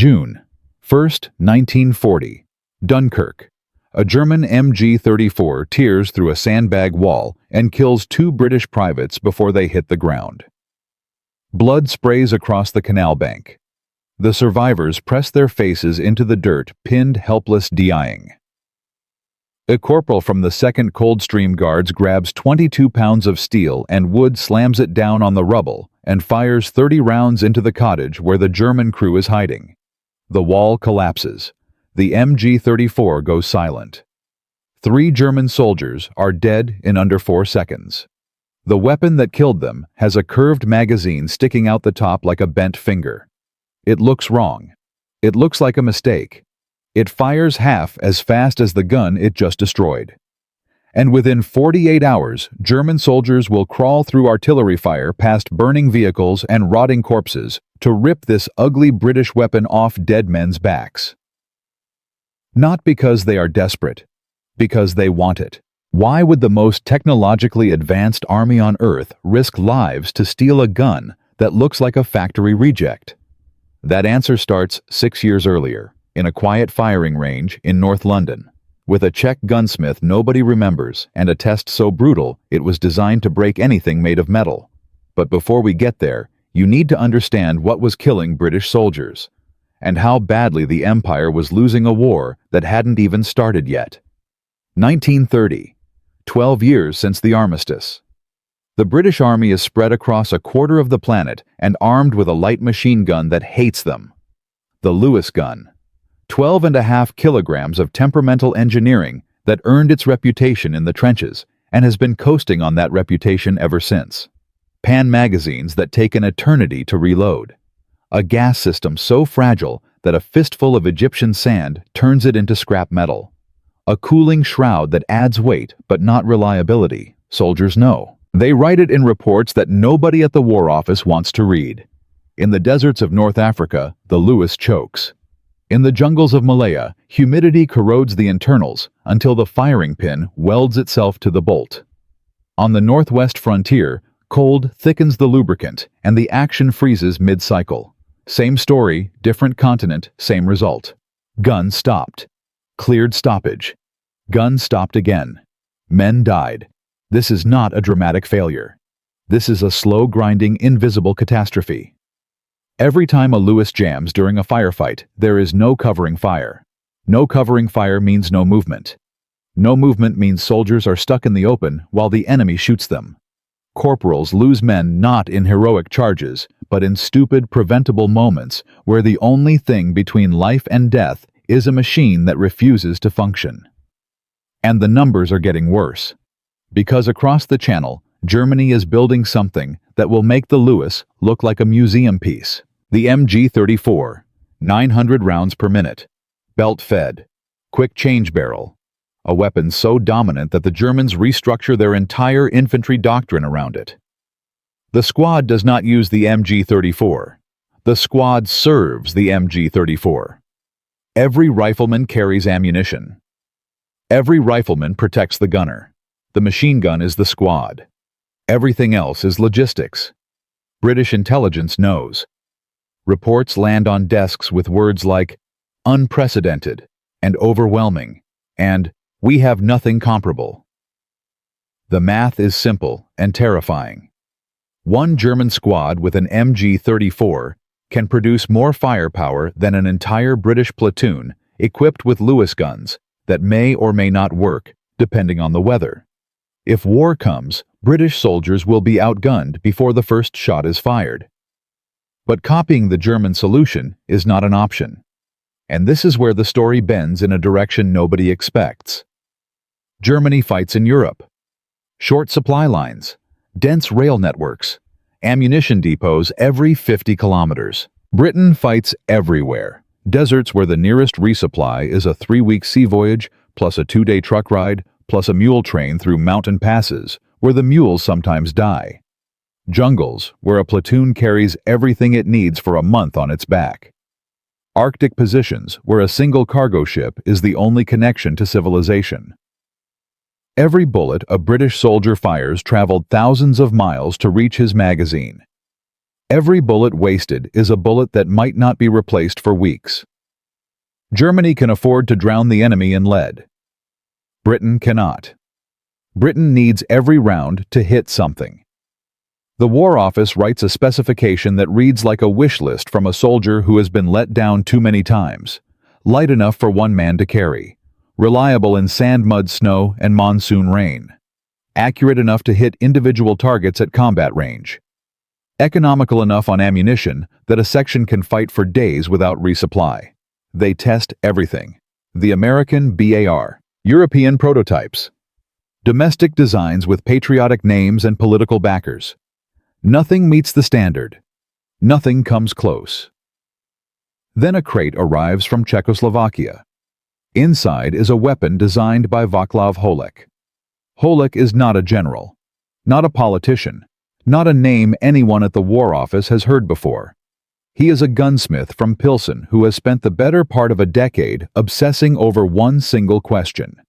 June 1, 1940. Dunkirk. A German MG-34 tears through a sandbag wall and kills 2 British privates before they hit the ground. Blood sprays across the canal bank. The survivors press their faces into the dirt, pinned, helpless, dying. A corporal from the 2nd Coldstream Guards grabs 22 pounds of steel and wood, slams it down on the rubble, and fires 30 rounds into the cottage where the German crew is hiding. The wall collapses. The MG-34 goes silent. 3 German soldiers are dead in under 4 seconds. The weapon that killed them has a curved magazine sticking out the top like a bent finger. It looks wrong. It looks like a mistake. It fires half as fast as the gun it just destroyed. And within 48 hours, German soldiers will crawl through artillery fire past burning vehicles and rotting corpses to rip this ugly British weapon off dead men's backs. Not because they are desperate, because they want it. Why would the most technologically advanced army on Earth risk lives to steal a gun that looks like a factory reject? That answer starts 6 years earlier, in a quiet firing range in North London, with a Czech gunsmith nobody remembers and a test so brutal it was designed to break anything made of metal. But before we get there, you need to understand what was killing British soldiers, and how badly the Empire was losing a war that hadn't even started yet. 1930, 12 years since the armistice. The British Army is spread across a quarter of the planet and armed with a light machine gun that hates them. The Lewis gun. 12.5 kilograms of temperamental engineering that earned its reputation in the trenches and has been coasting on that reputation ever since. Pan magazines that take an eternity to reload. A gas system so fragile that a fistful of Egyptian sand turns it into scrap metal. A cooling shroud that adds weight but not reliability, soldiers know. They write it in reports that nobody at the War Office wants to read. In the deserts of North Africa, the Lewis chokes. In the jungles of Malaya, humidity corrodes the internals until the firing pin welds itself to the bolt. On the northwest frontier, cold thickens the lubricant and the action freezes mid-cycle. Same story, different continent, same result. Gun stopped. Cleared stoppage. Gun stopped again. Men died. This is not a dramatic failure. This is a slow grinding, invisible catastrophe. Every time a Lewis jams during a firefight, there is no covering fire. No covering fire means no movement. No movement means soldiers are stuck in the open while the enemy shoots them. Corporals lose men not in heroic charges, but in stupid, preventable moments where the only thing between life and death is a machine that refuses to function. And the numbers are getting worse. Because across the channel, Germany is building something that will make the Lewis look like a museum piece. The MG-34, 900 rounds per minute, belt-fed, quick change barrel, a weapon so dominant that the Germans restructure their entire infantry doctrine around it. The squad does not use the MG-34. The squad serves the MG-34. Every rifleman carries ammunition. Every rifleman protects the gunner. The machine gun is the squad. Everything else is logistics. British intelligence knows. Reports land on desks with words like unprecedented and overwhelming and we have nothing comparable. The math is simple and terrifying. One German squad with an MG-34 can produce more firepower than an entire British platoon equipped with Lewis guns that may or may not work, depending on the weather. If war comes, British soldiers will be outgunned before the first shot is fired. But copying the German solution is not an option. And this is where the story bends in a direction nobody expects. Germany fights in Europe. Short supply lines, dense rail networks, ammunition depots every 50 kilometers. Britain fights everywhere. Deserts where the nearest resupply is a 3-week sea voyage, plus a 2-day truck ride, plus a mule train through mountain passes, where the mules sometimes die. Jungles where a platoon carries everything it needs for a month on its back. Arctic positions where a single cargo ship is the only connection to civilization. Every bullet a British soldier fires traveled thousands of miles to reach his magazine. Every bullet wasted is a bullet that might not be replaced for weeks. Germany can afford to drown the enemy in lead. Britain cannot. Britain needs every round to hit something. The War Office writes a specification that reads like a wish list from a soldier who has been let down too many times. Light enough for one man to carry. Reliable in sand, mud, snow, and monsoon rain. Accurate enough to hit individual targets at combat range. Economical enough on ammunition that a section can fight for days without resupply. They test everything. The American BAR. European prototypes. Domestic designs with patriotic names and political backers. Nothing meets the standard. Nothing comes close. Then a crate arrives from Czechoslovakia. Inside is a weapon designed by Václav Holek. Holek is not a general, not a politician, not a name anyone at the War Office has heard before. He is a gunsmith from Pilsen who has spent the better part of a decade obsessing over one single question.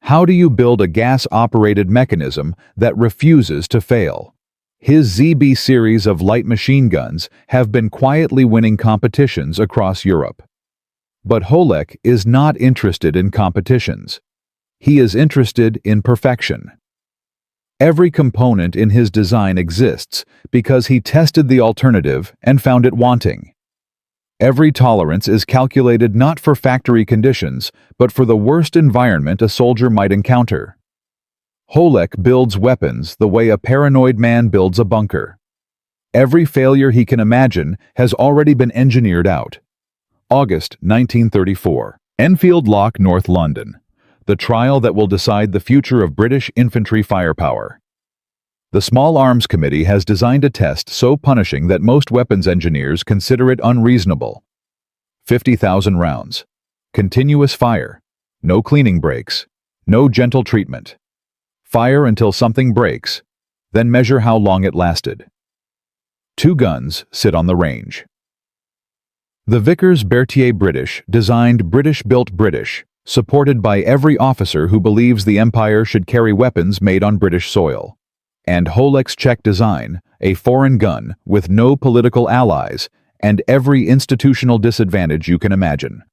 How do you build a gas-operated mechanism that refuses to fail? His ZB series of light machine guns have been quietly winning competitions across Europe. But Holek is not interested in competitions. He is interested in perfection. Every component in his design exists because he tested the alternative and found it wanting. Every tolerance is calculated not for factory conditions, but for the worst environment a soldier might encounter. Holek builds weapons the way a paranoid man builds a bunker. Every failure he can imagine has already been engineered out. August 1934. Enfield Lock, North London. The trial that will decide the future of British infantry firepower. The Small Arms Committee has designed a test so punishing that most weapons engineers consider it unreasonable. 50,000 rounds. Continuous fire. No cleaning breaks. No gentle treatment. Fire until something breaks, then measure how long it lasted. 2 guns sit on the range. The Vickers-Berthier British designed British-built British, supported by every officer who believes the Empire should carry weapons made on British soil. And Holek's Czech design, a foreign gun with no political allies and every institutional disadvantage you can imagine.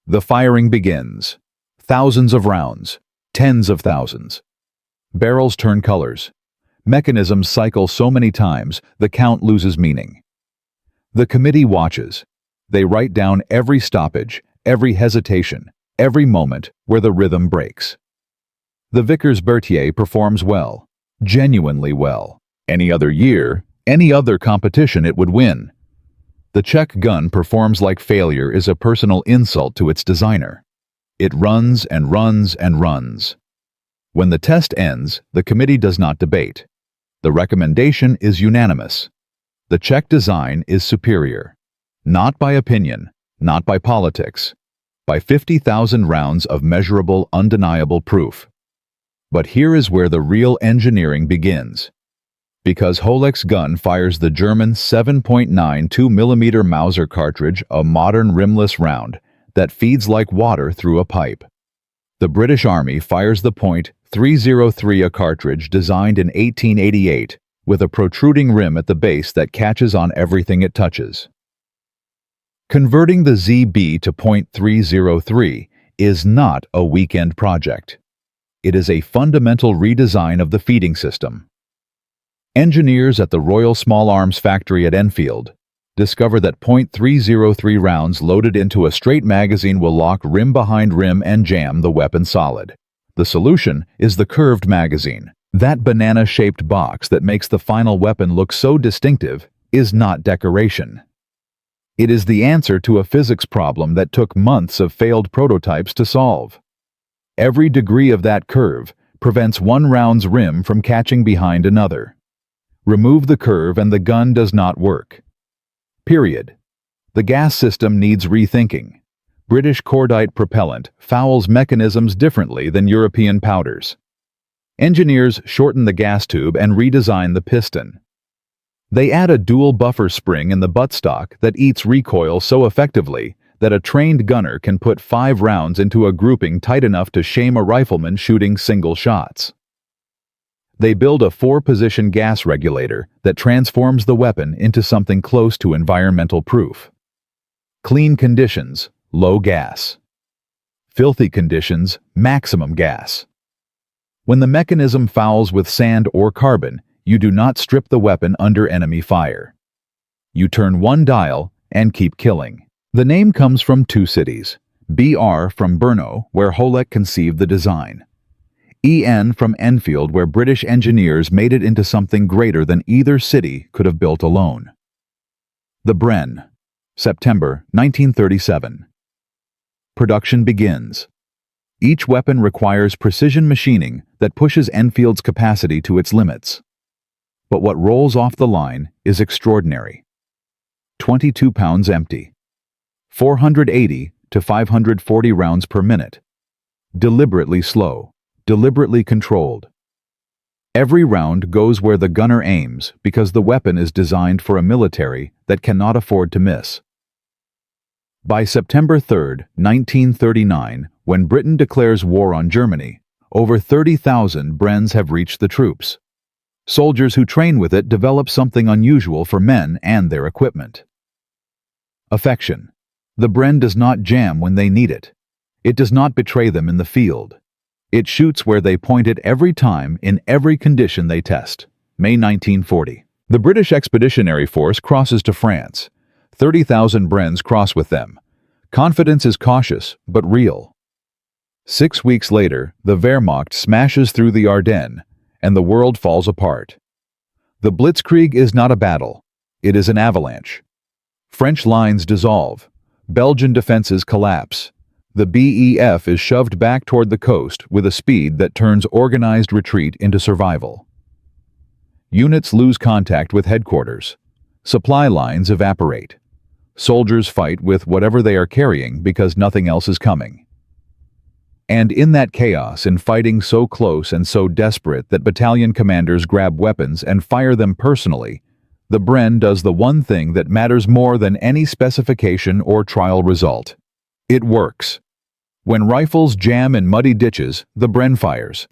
The firing begins. Thousands of rounds, tens of thousands. Barrels turn colors. Mechanisms cycle so many times the count loses meaning. The committee watches. They write down every stoppage, every hesitation, every moment where the rhythm breaks. The Vickers-Berthier performs well, genuinely well. Any other year, any other competition it would win. The Czech gun performs like failure is a personal insult to its designer. It runs and runs and runs. When the test ends, the committee does not debate. The recommendation is unanimous. The Czech design is superior. Not by opinion, not by politics, by 50,000 rounds of measurable, undeniable proof. But here is where the real engineering begins. Because Holek's gun fires the German 7.92 mm Mauser cartridge, a modern rimless round that feeds like water through a pipe. The British Army fires the .303, a cartridge designed in 1888 with a protruding rim at the base that catches on everything it touches. Converting the ZB to .303 is not a weekend project. It is a fundamental redesign of the feeding system. Engineers at the Royal Small Arms Factory at Enfield discover that .303 rounds loaded into a straight magazine will lock rim behind rim and jam the weapon solid. The solution is the curved magazine. That banana-shaped box that makes the final weapon look so distinctive is not decoration. It is the answer to a physics problem that took months of failed prototypes to solve. Every degree of that curve prevents one round's rim from catching behind another. Remove the curve and the gun does not work. Period. The gas system needs rethinking. British cordite propellant fouls mechanisms differently than European powders. Engineers shorten the gas tube and redesign the piston. They add a dual buffer spring in the buttstock that eats recoil so effectively that a trained gunner can put 5 rounds into a grouping tight enough to shame a rifleman shooting single shots. They build a 4-position gas regulator that transforms the weapon into something close to environmental proof. Clean conditions, low gas. Filthy conditions, maximum gas. When the mechanism fouls with sand or carbon, you do not strip the weapon under enemy fire. You turn one dial and keep killing. The name comes from 2 cities. BR from Brno, where Holek conceived the design. EN from Enfield, where British engineers made it into something greater than either city could have built alone. The Bren, September 1937. Production begins. Each weapon requires precision machining that pushes Enfield's capacity to its limits. But what rolls off the line is extraordinary. 22 pounds empty. 480 to 540 rounds per minute. Deliberately slow. Deliberately controlled. Every round goes where the gunner aims because the weapon is designed for a military that cannot afford to miss. By September 3, 1939, when Britain declares war on Germany, over 30,000 Brens have reached the troops. Soldiers who train with it develop something unusual for men and their equipment. Affection. The Bren does not jam when they need it. It does not betray them in the field. It shoots where they point it every time in every condition they test. May 1940. The British Expeditionary Force crosses to France. 30,000 Brens cross with them. Confidence is cautious, but real. 6 weeks later, the Wehrmacht smashes through the Ardennes, and the world falls apart. The Blitzkrieg is not a battle. It is an avalanche. French lines dissolve. Belgian defenses collapse. The BEF is shoved back toward the coast with a speed that turns organized retreat into survival. Units lose contact with headquarters. Supply lines evaporate. Soldiers fight with whatever they are carrying because nothing else is coming. And in that chaos, in fighting so close and so desperate that battalion commanders grab weapons and fire them personally, the Bren does the one thing that matters more than any specification or trial result. It works. When rifles jam in muddy ditches, the Bren fires.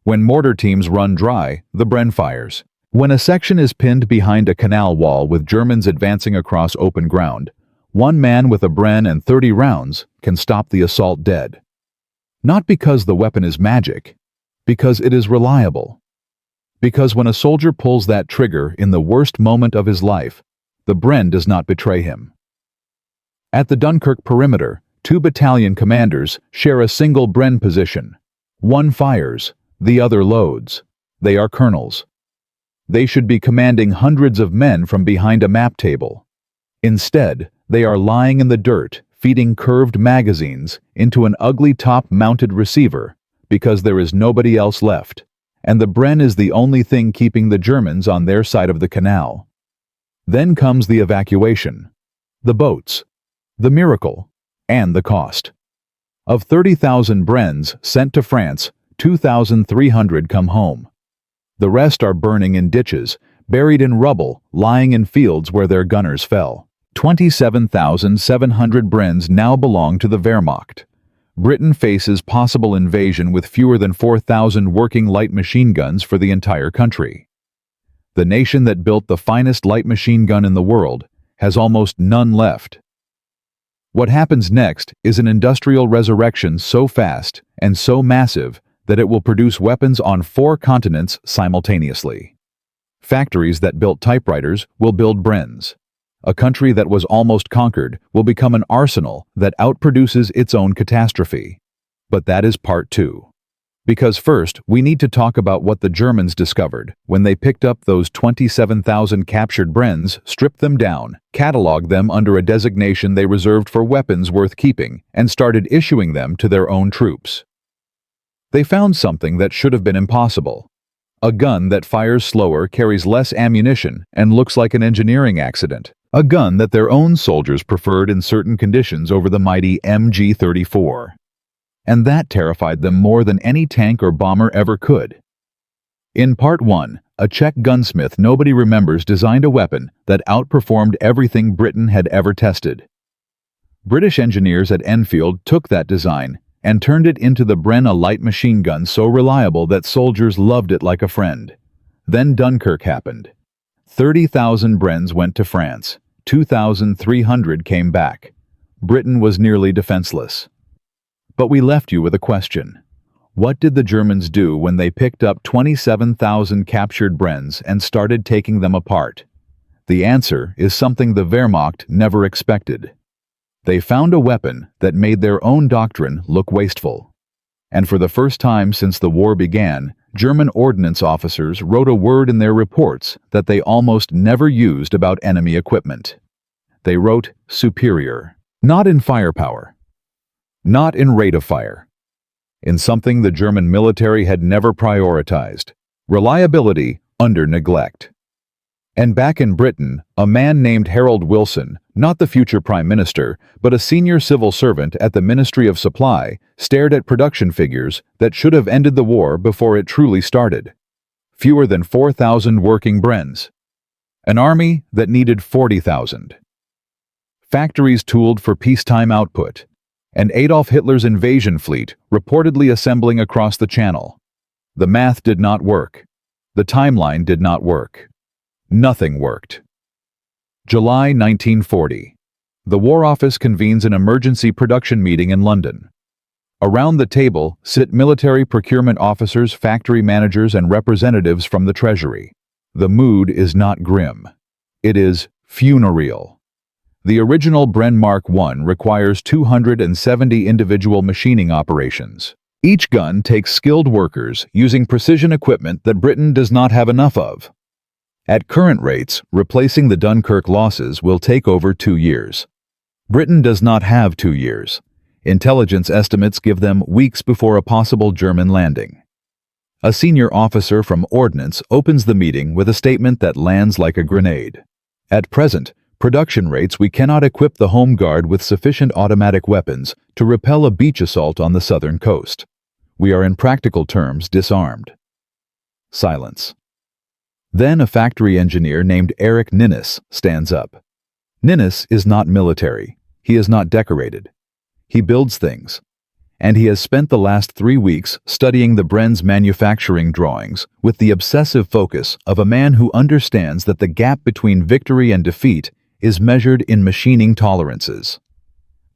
When mortar teams run dry, the Bren fires. When a section is pinned behind a canal wall with Germans advancing across open ground, one man with a Bren and 30 rounds can stop the assault dead. Not because the weapon is magic, because it is reliable. Because when a soldier pulls that trigger in the worst moment of his life, the Bren does not betray him. At the Dunkirk perimeter, 2 battalion commanders share a single Bren position. One fires, the other loads. They are colonels. They should be commanding hundreds of men from behind a map table. Instead, they are lying in the dirt, feeding curved magazines into an ugly top-mounted receiver because there is nobody else left, and the Bren is the only thing keeping the Germans on their side of the canal. Then comes the evacuation, the boats, the miracle, and the cost. Of 30,000 Brens sent to France, 2,300 come home. The rest are burning in ditches, buried in rubble, lying in fields where their gunners fell. 27,700 Brens now belong to the Wehrmacht. Britain faces possible invasion with fewer than 4,000 working light machine guns for the entire country. The nation that built the finest light machine gun in the world has almost none left. What happens next is an industrial resurrection so fast and so massive that it will produce weapons on 4 continents simultaneously. Factories that built typewriters will build Brens. A country that was almost conquered will become an arsenal that outproduces its own catastrophe. But that is part 2. Because first, we need to talk about what the Germans discovered when they picked up those 27,000 captured Brens, stripped them down, cataloged them under a designation they reserved for weapons worth keeping, and started issuing them to their own troops. They found something that should have been impossible. A gun that fires slower, carries less ammunition, and looks like an engineering accident. A gun that their own soldiers preferred in certain conditions over the mighty MG-34. And that terrified them more than any tank or bomber ever could. In Part 1, a Czech gunsmith nobody remembers designed a weapon that outperformed everything Britain had ever tested. British engineers at Enfield took that design and turned it into the Bren, a light machine gun so reliable that soldiers loved it like a friend. Then Dunkirk happened. 30,000 Brens went to France. 2,300 came back. Britain was nearly defenseless. But we left you with a question. What did the Germans do when they picked up 27,000 captured Brens and started taking them apart? The answer is something the Wehrmacht never expected. They found a weapon that made their own doctrine look wasteful. And for the first time since the war began, German ordnance officers wrote a word in their reports that they almost never used about enemy equipment. They wrote superior, not in firepower, not in rate of fire, in something the German military had never prioritized: reliability under neglect. And back in Britain, a man named Harold Wilson, not the future prime minister, but a senior civil servant at the Ministry of Supply, stared at production figures that should have ended the war before it truly started. Fewer than 4,000 working Brens. An army that needed 40,000. Factories tooled for peacetime output. And Adolf Hitler's invasion fleet reportedly assembling across the Channel. The math did not work. The timeline did not work. Nothing worked. July 1940. The War Office convenes an emergency production meeting in London. Around the table sit military procurement officers, factory managers, and representatives from the Treasury. The mood is not grim. It is funereal. The original Bren Mark I requires 270 individual machining operations. Each gun takes skilled workers using precision equipment that Britain does not have enough of. At current rates, replacing the Dunkirk losses will take over 2 years. Britain does not have 2 years. Intelligence estimates give them weeks before a possible German landing. A senior officer from Ordnance opens the meeting with a statement that lands like a grenade. At present, production rates, we cannot equip the Home Guard with sufficient automatic weapons to repel a beach assault on the southern coast. We are in practical terms disarmed. Silence. Then a factory engineer named Eric Ninnis stands up. Ninnis is not military. He is not decorated. He builds things. And he has spent the last 3 weeks studying the Bren's manufacturing drawings with the obsessive focus of a man who understands that the gap between victory and defeat is measured in machining tolerances.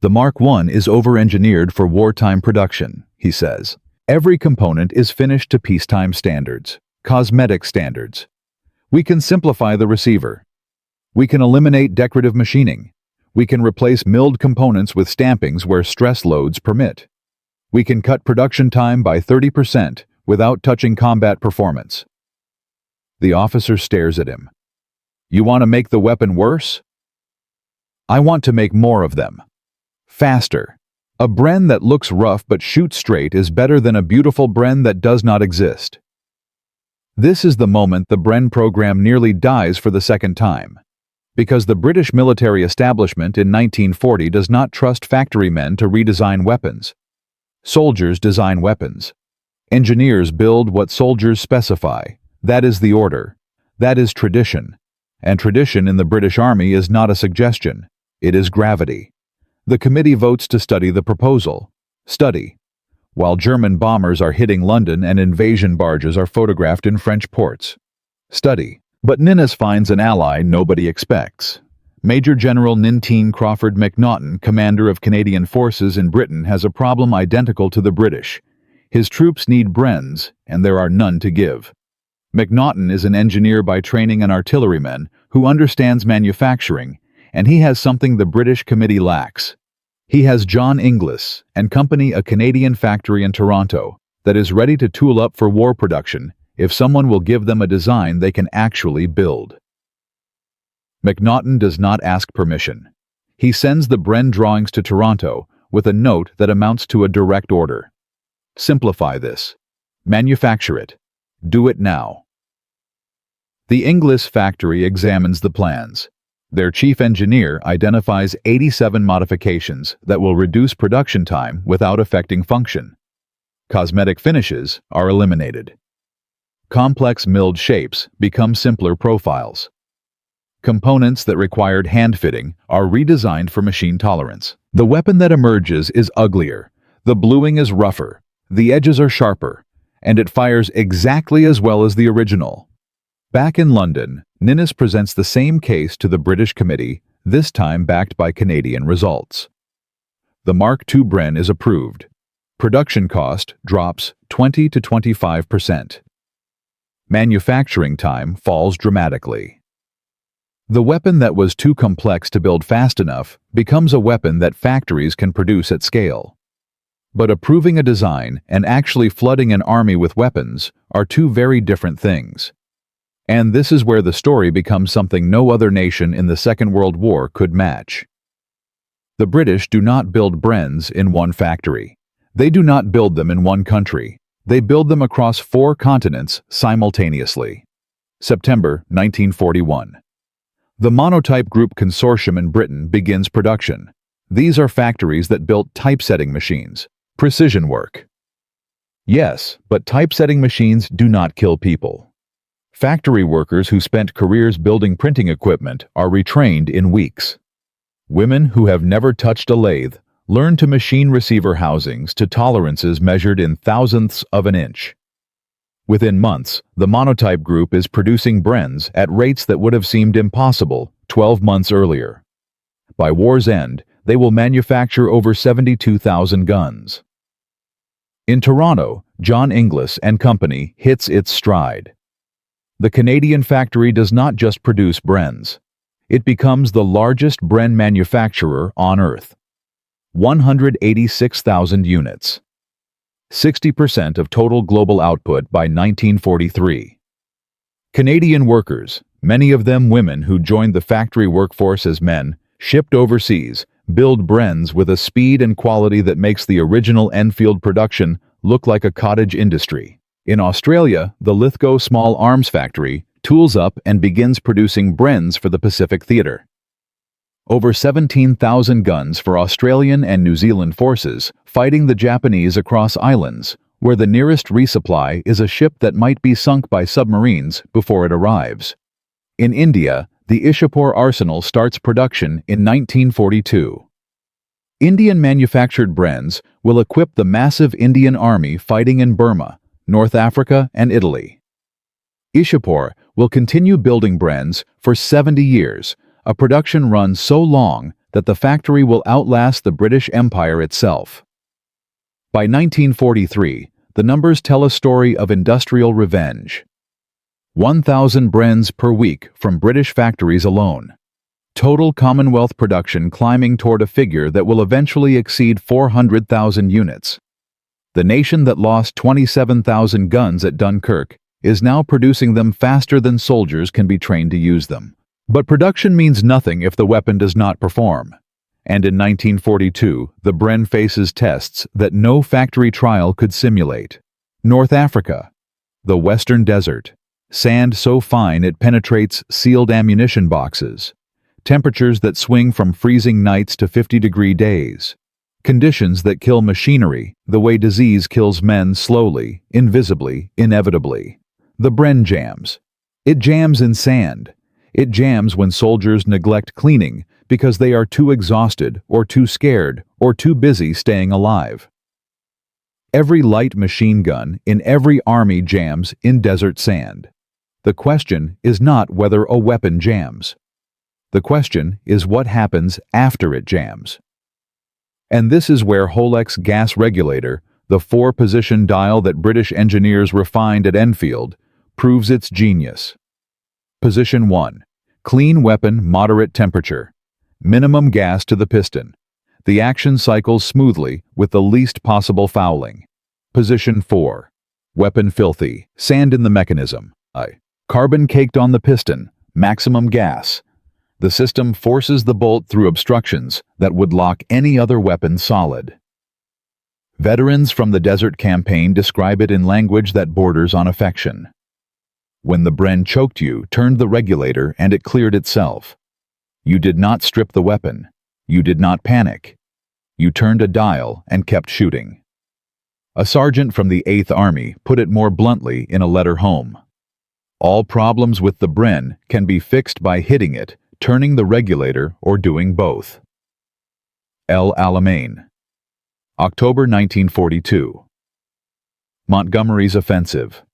The Mark I is over-engineered for wartime production, he says. Every component is finished to peacetime standards, cosmetic standards. We can simplify the receiver. We can eliminate decorative machining. We can replace milled components with stampings where stress loads permit. We can cut production time by 30% without touching combat performance. The officer stares at him. You want to make the weapon worse? I want to make more of them. Faster. A Bren that looks rough but shoots straight is better than a beautiful Bren that does not exist. This is the moment the Bren program nearly dies for the second time. Because the British military establishment in 1940 does not trust factory men to redesign weapons. Soldiers design weapons. Engineers build what soldiers specify. That is the order. That is tradition. And tradition in the British Army is not a suggestion. It is gravity. The committee votes to study the proposal. Study. While German bombers are hitting London and invasion barges are photographed in French ports. Study. But Ninnis finds an ally nobody expects. Major General Ninteen Crawford MacNaughton, commander of Canadian forces in Britain, has a problem identical to the British. His troops need Brens, and there are none to give. MacNaughton is an engineer by training and artilleryman who understands manufacturing, and he has something the British committee lacks. He has John Inglis and Company, a Canadian factory in Toronto, that is ready to tool up for war production if someone will give them a design they can actually build. MacNaughton does not ask permission. He sends the Bren drawings to Toronto with a note that amounts to a direct order. Simplify this. Manufacture it. Do it now. The Inglis factory examines the plans. Their chief engineer identifies 87 modifications that will reduce production time without affecting function. Cosmetic finishes are eliminated. Complex milled shapes become simpler profiles. Components that required hand fitting are redesigned for machine tolerance. The weapon that emerges is uglier. The bluing is rougher, the edges are sharper, and it fires exactly as well as the original. Back in London, Ninnis presents the same case to the British Committee, this time backed by Canadian results. The Mark II Bren is approved. Production cost drops 20 to 25%. Manufacturing time falls dramatically. The weapon that was too complex to build fast enough becomes a weapon that factories can produce at scale. But approving a design and actually flooding an army with weapons are two very different things. And this is where the story becomes something no other nation in the Second World War could match. The British do not build Brens in one factory. They do not build them in one country. They build them across 4 continents simultaneously. September 1941. The Monotype Group Consortium in Britain begins production. These are factories that built typesetting machines. Precision work. Yes, but typesetting machines do not kill people. Factory workers who spent careers building printing equipment are retrained in weeks. Women who have never touched a lathe learn to machine receiver housings to tolerances measured in thousandths of an inch. Within months, the Monotype Group is producing Brens at rates that would have seemed impossible 12 months earlier. By war's end, they will manufacture over 72,000 guns. In Toronto, John Inglis and Company hits its stride. The Canadian factory does not just produce Brens. It becomes the largest Bren manufacturer on Earth. 186,000 units. 60% of total global output by 1943. Canadian workers, many of them women who joined the factory workforce as men, shipped overseas, build Brens with a speed and quality that makes the original Enfield production look like a cottage industry. In Australia, the Lithgow Small Arms Factory tools up and begins producing Brens for the Pacific Theatre. Over 17,000 guns for Australian and New Zealand forces fighting the Japanese across islands, where the nearest resupply is a ship that might be sunk by submarines before it arrives. In India, the Ishapur arsenal starts production in 1942. Indian-manufactured Brens will equip the massive Indian army fighting in Burma, North Africa, and Italy. Ishapur will continue building Brens for 70 years, a production run so long that the factory will outlast the British Empire itself. By 1943, the numbers tell a story of industrial revenge. 1,000 Brens per week from British factories alone. Total Commonwealth production climbing toward a figure that will eventually exceed 400,000 units. The nation that lost 27,000 guns at Dunkirk is now producing them faster than soldiers can be trained to use them. But production means nothing if the weapon does not perform. And in 1942, the Bren faces tests that no factory trial could simulate. North Africa, the Western Desert, sand so fine it penetrates sealed ammunition boxes, temperatures that swing from freezing nights to 50-degree days, conditions that kill machinery the way disease kills men slowly, invisibly, inevitably. The Bren jams. It jams in sand. It jams when soldiers neglect cleaning because they are too exhausted or too scared or too busy staying alive. Every light machine gun in every army jams in desert sand. The question is not whether a weapon jams. The question is what happens after it jams. And this is where Holex gas regulator, the 4-position dial that British engineers refined at Enfield, proves its genius. Position 1. Clean weapon, moderate temperature. Minimum gas to the piston. The action cycles smoothly with the least possible fouling. Position 4. Weapon filthy. Sand in the mechanism. Carbon caked on the piston. Maximum gas. The system forces the bolt through obstructions that would lock any other weapon solid. Veterans from the Desert Campaign describe it in language that borders on affection. When the Bren choked you, turned the regulator, and it cleared itself. You did not strip the weapon. You did not panic. You turned a dial and kept shooting. A sergeant from the 8th Army put it more bluntly in a letter home. All problems with the Bren can be fixed by hitting it, turning the regulator, or doing both. El Alamein. October 1942. Montgomery's offensive.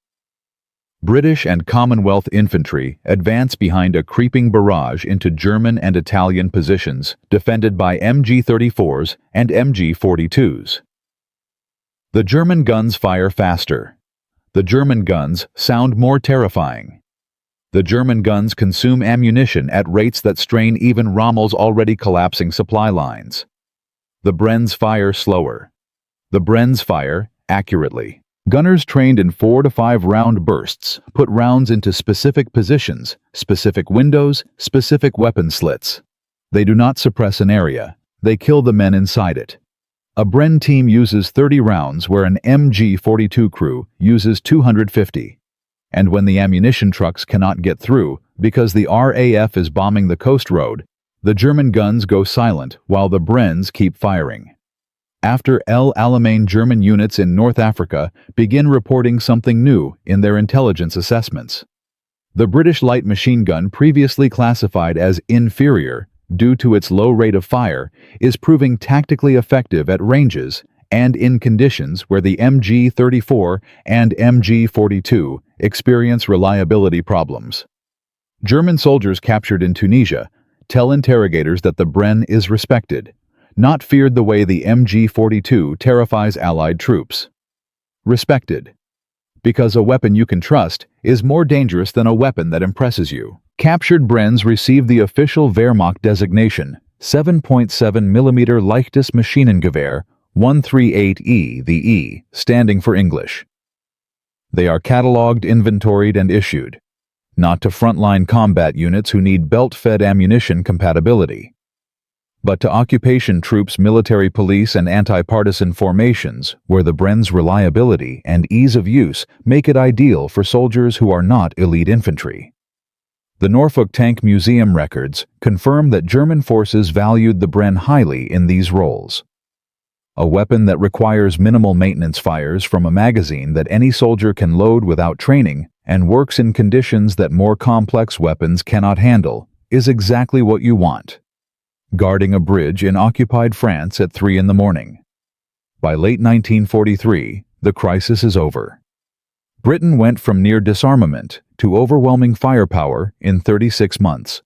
British and Commonwealth infantry advance behind a creeping barrage into German and Italian positions defended by MG-34s and MG-42s. The German guns fire faster. The German guns sound more terrifying. The German guns consume ammunition at rates that strain even Rommel's already collapsing supply lines. The Brens fire slower. The Brens fire accurately. Gunners trained in 4 to 5 round bursts put rounds into specific positions, specific windows, specific weapon slits. They do not suppress an area. They kill the men inside it. A Bren team uses 30 rounds where an MG-42 crew uses 250. And when the ammunition trucks cannot get through because the RAF is bombing the coast road, the German guns go silent while the Brens keep firing. After El Alamein, German units in North Africa begin reporting something new in their intelligence assessments. The British light machine gun, previously classified as inferior due to its low rate of fire, is proving tactically effective at ranges and in conditions where the MG-34 and MG-42 experience reliability problems. German soldiers captured in Tunisia tell interrogators that the Bren is respected, not feared the way the MG-42 terrifies Allied troops. Respected. Because a weapon you can trust is more dangerous than a weapon that impresses you. Captured Brens received the official Wehrmacht designation, 7.7mm Leichtes Maschinengewehr 138E, the E, standing for English. They are catalogued, inventoried, and issued, not to frontline combat units who need belt-fed ammunition compatibility, but to occupation troops, military police, and anti-partisan formations where the Bren's reliability and ease of use make it ideal for soldiers who are not elite infantry. The Norfolk Tank Museum records confirm that German forces valued the Bren highly in these roles. A weapon that requires minimal maintenance, fires from a magazine that any soldier can load without training, and works in conditions that more complex weapons cannot handle, is exactly what you want. Guarding a bridge in occupied France at 3 a.m. By late 1943, the crisis is over. Britain went from near disarmament to overwhelming firepower in 36 months.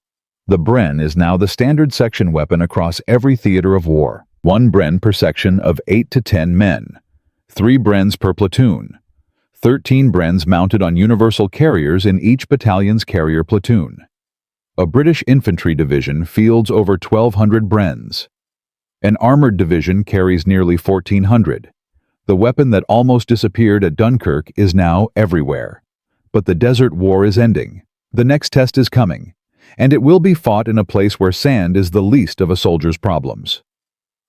The Bren is now the standard section weapon across every theater of war. 1 Bren per section of 8 to 10 men. 3 Brens per platoon. 13 Brens mounted on universal carriers in each battalion's carrier platoon. A British infantry division fields over 1,200 Brens. An armored division carries nearly 1,400. The weapon that almost disappeared at Dunkirk is now everywhere. But the desert war is ending. The next test is coming, and it will be fought in a place where sand is the least of a soldier's problems.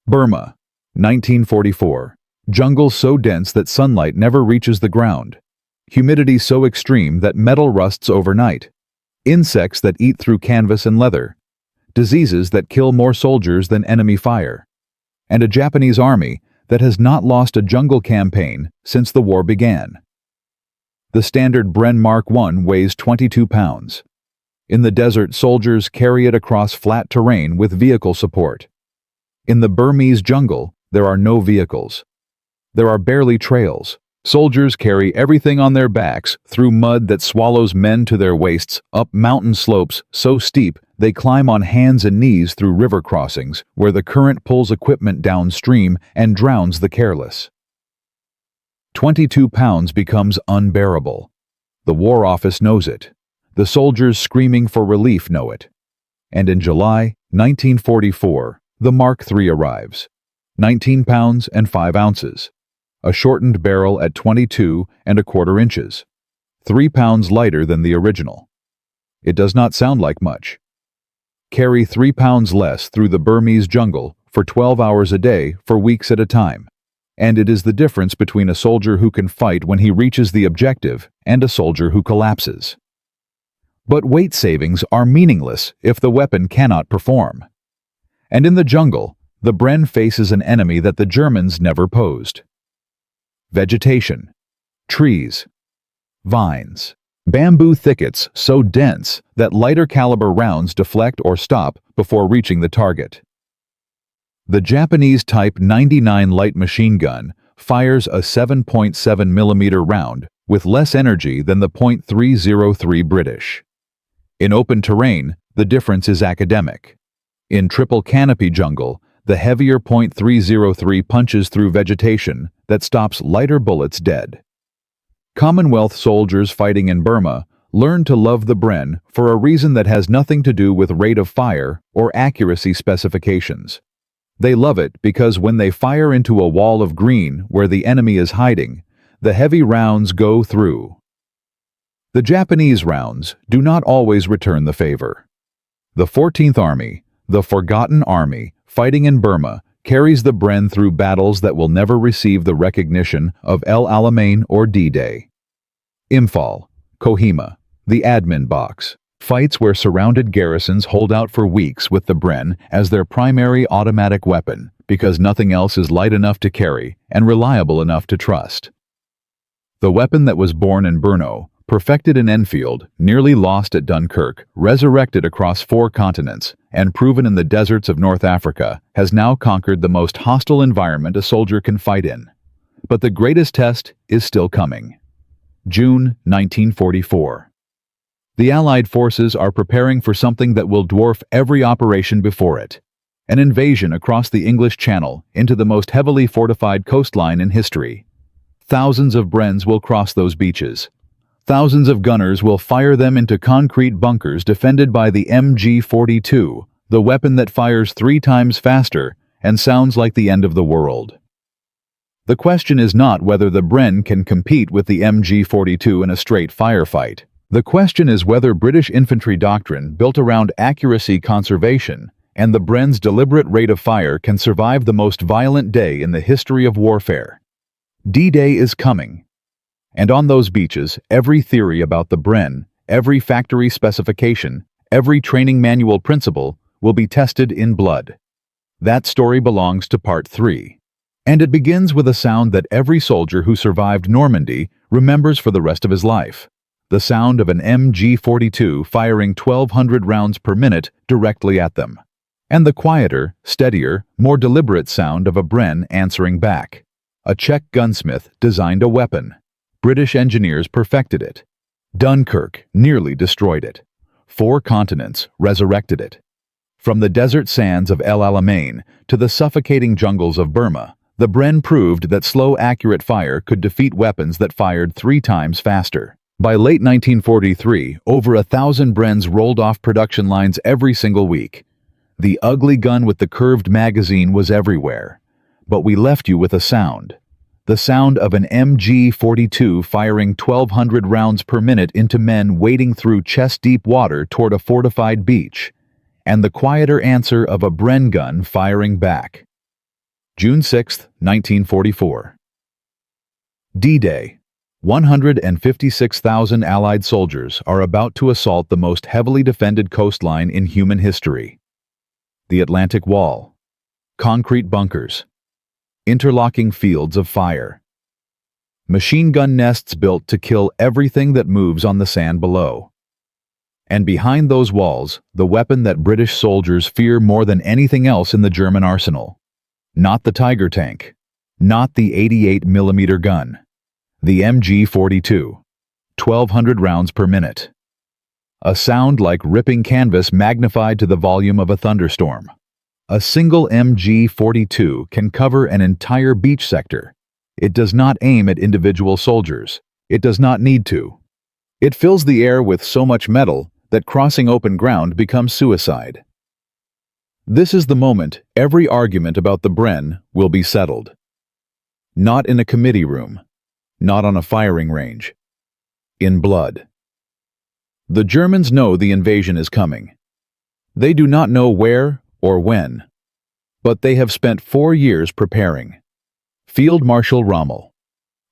Burma, 1944. Jungle so dense that sunlight never reaches the ground. Humidity so extreme that metal rusts overnight. Insects that eat through canvas and leather. Diseases that kill more soldiers than enemy fire. And a Japanese army that has not lost a jungle campaign since the war began. The standard Bren Mark I weighs 22 pounds. In the desert, soldiers carry it across flat terrain with vehicle support. In the Burmese jungle, there are no vehicles. There are barely trails. Soldiers carry everything on their backs through mud that swallows men to their waists, up mountain slopes so steep they climb on hands and knees through river crossings where the current pulls equipment downstream and drowns the careless. 22 pounds becomes unbearable. The War Office knows it. The soldiers screaming for relief know it. And in July 1944, the Mark III arrives. 19 pounds and 5 ounces. A shortened barrel at 22¼ inches. 3 pounds lighter than the original. It does not sound like much. Carry 3 pounds less through the Burmese jungle for 12 hours a day for weeks at a time. And it is the difference between a soldier who can fight when he reaches the objective and a soldier who collapses. But weight savings are meaningless if the weapon cannot perform. And in the jungle, the Bren faces an enemy that the Germans never posed. Vegetation, trees, vines, bamboo thickets so dense that lighter caliber rounds deflect or stop before reaching the target. The Japanese Type 99 light machine gun fires a 7.7mm round with less energy than the .303 British. In open terrain, the difference is academic. In triple canopy jungle, the heavier .303 punches through vegetation that stops lighter bullets dead. Commonwealth soldiers fighting in Burma learn to love the Bren for a reason that has nothing to do with rate of fire or accuracy specifications. They love it because when they fire into a wall of green where the enemy is hiding, the heavy rounds go through. The Japanese rounds do not always return the favor. The 14th Army, the Forgotten Army, fighting in Burma, carries the Bren through battles that will never receive the recognition of El Alamein or D-Day. Imphal, Kohima, the admin box, fights where surrounded garrisons hold out for weeks with the Bren as their primary automatic weapon because nothing else is light enough to carry and reliable enough to trust. The weapon that was born in Brno, perfected in Enfield, nearly lost at Dunkirk, resurrected across 4 continents, and proven in the deserts of North Africa, has now conquered the most hostile environment a soldier can fight in. But the greatest test is still coming. June 1944. The Allied forces are preparing for something that will dwarf every operation before it. An invasion across the English Channel into the most heavily fortified coastline in history. Thousands of Brens will cross those beaches. Thousands of gunners will fire them into concrete bunkers defended by the MG-42, the weapon that fires 3 times faster and sounds like the end of the world. The question is not whether the Bren can compete with the MG-42 in a straight firefight. The question is whether British infantry doctrine built around accuracy conservation and the Bren's deliberate rate of fire can survive the most violent day in the history of warfare. D-Day is coming. And on those beaches, every theory about the Bren, every factory specification, every training manual principle will be tested in blood. That story belongs to part 3. And it begins with a sound that every soldier who survived Normandy remembers for the rest of his life. The sound of an MG-42 firing 1,200 rounds per minute directly at them. And the quieter, steadier, more deliberate sound of a Bren answering back. A Czech gunsmith designed a weapon. British engineers perfected it. Dunkirk nearly destroyed it. 4 continents resurrected it. From the desert sands of El Alamein to the suffocating jungles of Burma, the Bren proved that slow, accurate fire could defeat weapons that fired 3 times faster. By late 1943, over 1,000 Brens rolled off production lines every single week. The ugly gun with the curved magazine was everywhere. But we left you with a sound. The sound of an MG-42 firing 1,200 rounds per minute into men wading through chest-deep water toward a fortified beach. And the quieter answer of a Bren gun firing back. June 6, 1944. D-Day. 156,000 Allied soldiers are about to assault the most heavily defended coastline in human history. The Atlantic Wall. Concrete bunkers. Interlocking fields of fire. Machine gun nests built to kill everything that moves on the sand below. And behind those walls, the weapon that British soldiers fear more than anything else in the German arsenal. Not the Tiger tank. Not the 88mm gun. The MG-42. 1,200 rounds per minute. A sound like ripping canvas magnified to the volume of a thunderstorm. A single MG-42 can cover an entire beach sector. It does not aim at individual soldiers. It does not need to. It fills the air with so much metal that crossing open ground becomes suicide. This is the moment every argument about the Bren will be settled. Not in a committee room. Not on a firing range. In blood. The Germans know the invasion is coming. They do not know where or when, but they have spent 4 years preparing. Field Marshal Rommel,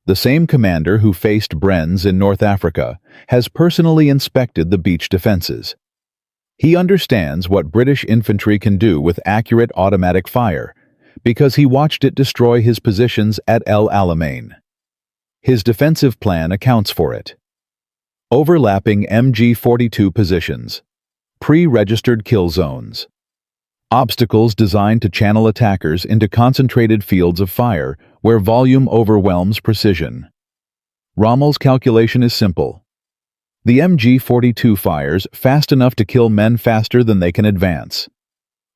the same commander who faced Brens in North Africa, has personally inspected the beach defenses. He understands what British infantry can do with accurate automatic fire, because he watched it destroy his positions at El Alamein. His defensive plan accounts for it. Overlapping MG-42 positions. Pre-registered kill zones. Obstacles designed to channel attackers into concentrated fields of fire where volume overwhelms precision. Rommel's calculation is simple. The MG-42 fires fast enough to kill men faster than they can advance.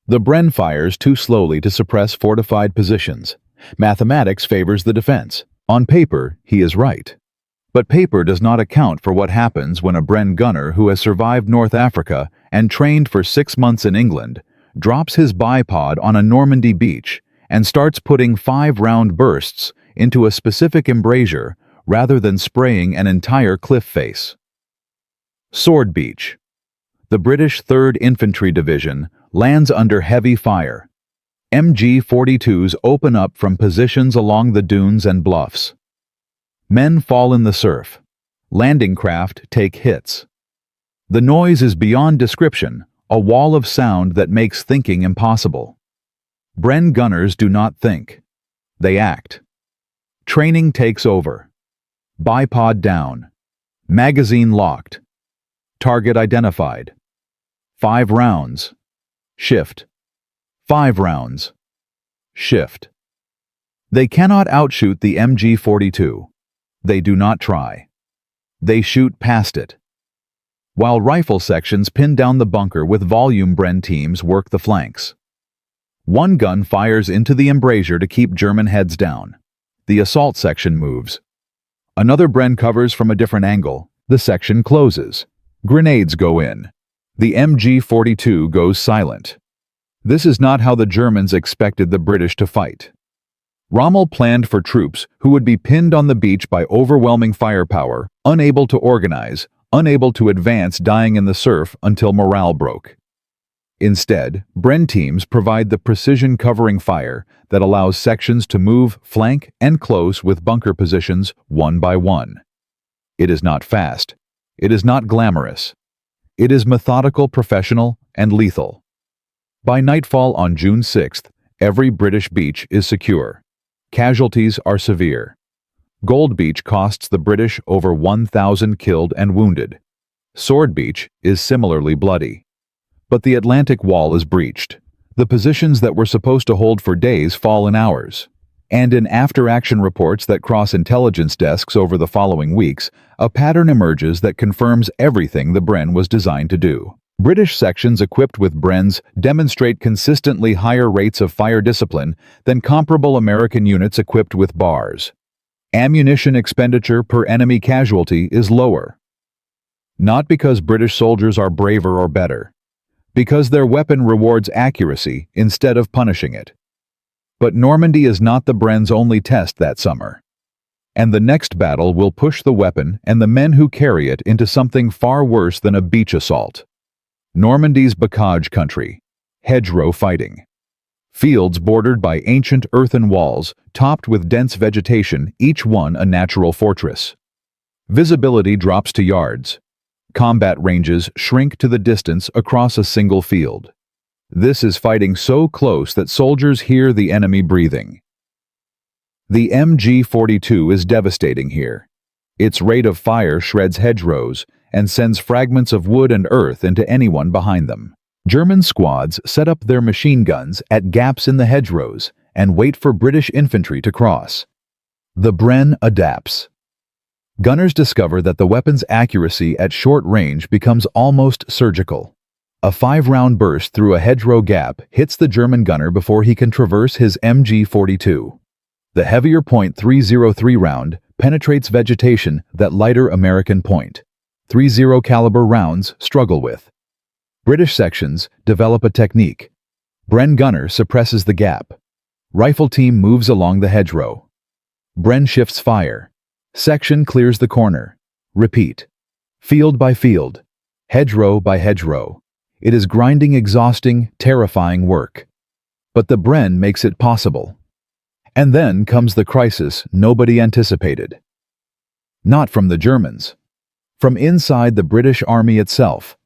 The Bren fires too slowly to suppress fortified positions. Mathematics favors the defense. On paper, he is right. But paper does not account for what happens when a Bren gunner who has survived North Africa and trained for 6 months in England drops his bipod on a Normandy beach and starts putting 5-round bursts into a specific embrasure rather than spraying an entire cliff face. Sword Beach. The British 3rd Infantry Division lands under heavy fire. MG-42s open up from positions along the dunes and bluffs. Men fall in the surf. Landing craft take hits. The noise is beyond description, a wall of sound that makes thinking impossible. Bren gunners do not think. They act. Training takes over. Bipod down. Magazine locked. Target identified. 5 rounds. Shift. 5 rounds. Shift. They cannot outshoot the MG-42. They do not try. They shoot past it. While rifle sections pin down the bunker with volume, Bren teams work the flanks. One gun fires into the embrasure to keep German heads down. The assault section moves. Another Bren covers from a different angle. The section closes. Grenades go in. The MG-42 goes silent. This is not how the Germans expected the British to fight. Rommel planned for troops who would be pinned on the beach by overwhelming firepower, unable to organize, unable to advance, dying in the surf until morale broke. Instead, Bren teams provide the precision covering fire that allows sections to move, flank, and close with bunker positions one by one. It is not fast. It is not glamorous. It is methodical, professional, and lethal. By nightfall on June 6th, every British beach is secure. Casualties are severe. Gold Beach costs the British over 1,000 killed and wounded. Sword Beach is similarly bloody. But the Atlantic Wall is breached. The positions that were supposed to hold for days fall in hours. And in after-action reports that cross intelligence desks over the following weeks, a pattern emerges that confirms everything the Bren was designed to do. British sections equipped with Brens demonstrate consistently higher rates of fire discipline than comparable American units equipped with bars. Ammunition expenditure per enemy casualty is lower. Not because British soldiers are braver or better, because their weapon rewards accuracy instead of punishing it. But Normandy is not the Bren's only test that summer. And the next battle will push the weapon and the men who carry it into something far worse than a beach assault. Normandy's bocage country, hedgerow fighting. Fields bordered by ancient earthen walls, topped with dense vegetation, each one a natural fortress. Visibility drops to yards. Combat ranges shrink to the distance across a single field. This is fighting so close that soldiers hear the enemy breathing. The MG-42 is devastating here. Its rate of fire shreds hedgerows and sends fragments of wood and earth into anyone behind them. German squads set up their machine guns at gaps in the hedgerows and wait for British infantry to cross. The Bren adapts. Gunners discover that the weapon's accuracy at short range becomes almost surgical. A 5-round burst through a hedgerow gap hits the German gunner before he can traverse his MG-42. The heavier .303 round penetrates vegetation that lighter American .30 caliber rounds struggle with. British sections develop a technique. Bren gunner suppresses the gap. Rifle team moves along the hedgerow. Bren shifts fire. Section clears the corner. Repeat. Field by field. Hedgerow by hedgerow. It is grinding, exhausting, terrifying work. But the Bren makes it possible. And then comes the crisis nobody anticipated. Not from the Germans. From inside the British Army itself.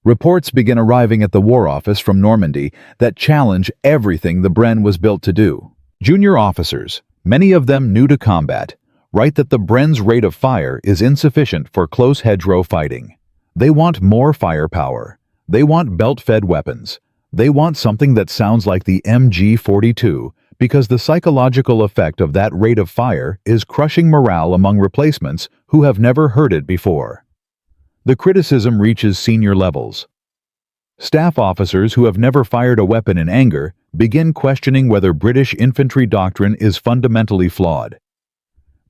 Reports begin arriving at the War Office from Normandy that challenge everything the Bren was built to do. Junior officers, many of them new to combat, write that the Bren's rate of fire is insufficient for close hedgerow fighting. They want more firepower. They want belt-fed weapons. They want something that sounds like the MG42 because the psychological effect of that rate of fire is crushing morale among replacements who have never heard it before. The criticism reaches senior levels. Staff officers who have never fired a weapon in anger begin questioning whether British infantry doctrine is fundamentally flawed.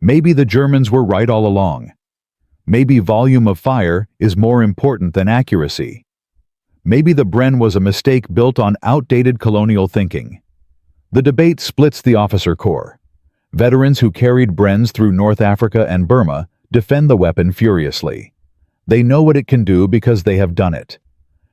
Maybe the Germans were right all along. Maybe volume of fire is more important than accuracy. Maybe the Bren was a mistake built on outdated colonial thinking. The debate splits the officer corps. Veterans who carried Brens through North Africa and Burma defend the weapon furiously. They know what it can do because they have done it.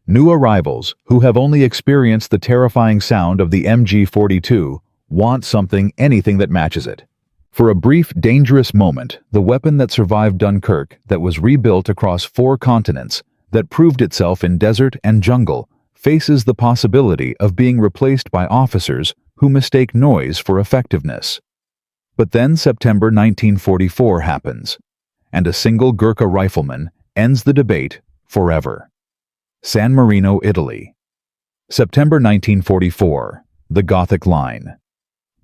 New arrivals, who have only experienced the terrifying sound of the MG42, want anything that matches it. For a brief, dangerous moment, the weapon that survived Dunkirk, that was rebuilt across 4 continents, that proved itself in desert and jungle, faces the possibility of being replaced by officers who mistake noise for effectiveness. But then September 1944 happens, and a single Gurkha rifleman ends the debate forever. San Marino, Italy. September 1944, the Gothic Line.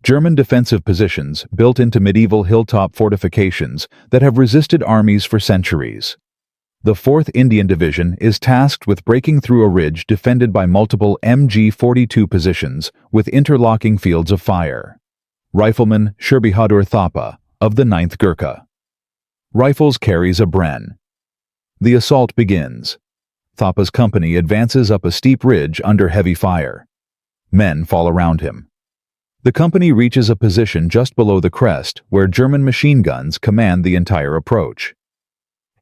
German defensive positions built into medieval hilltop fortifications that have resisted armies for centuries. The 4th Indian Division is tasked with breaking through a ridge defended by multiple MG42 positions with interlocking fields of fire. Rifleman Shurbihadur Thapa of the 9th Gurkha. Rifles carries a Bren. The assault begins. Thapa's company advances up a steep ridge under heavy fire. Men fall around him. The company reaches a position just below the crest where German machine guns command the entire approach.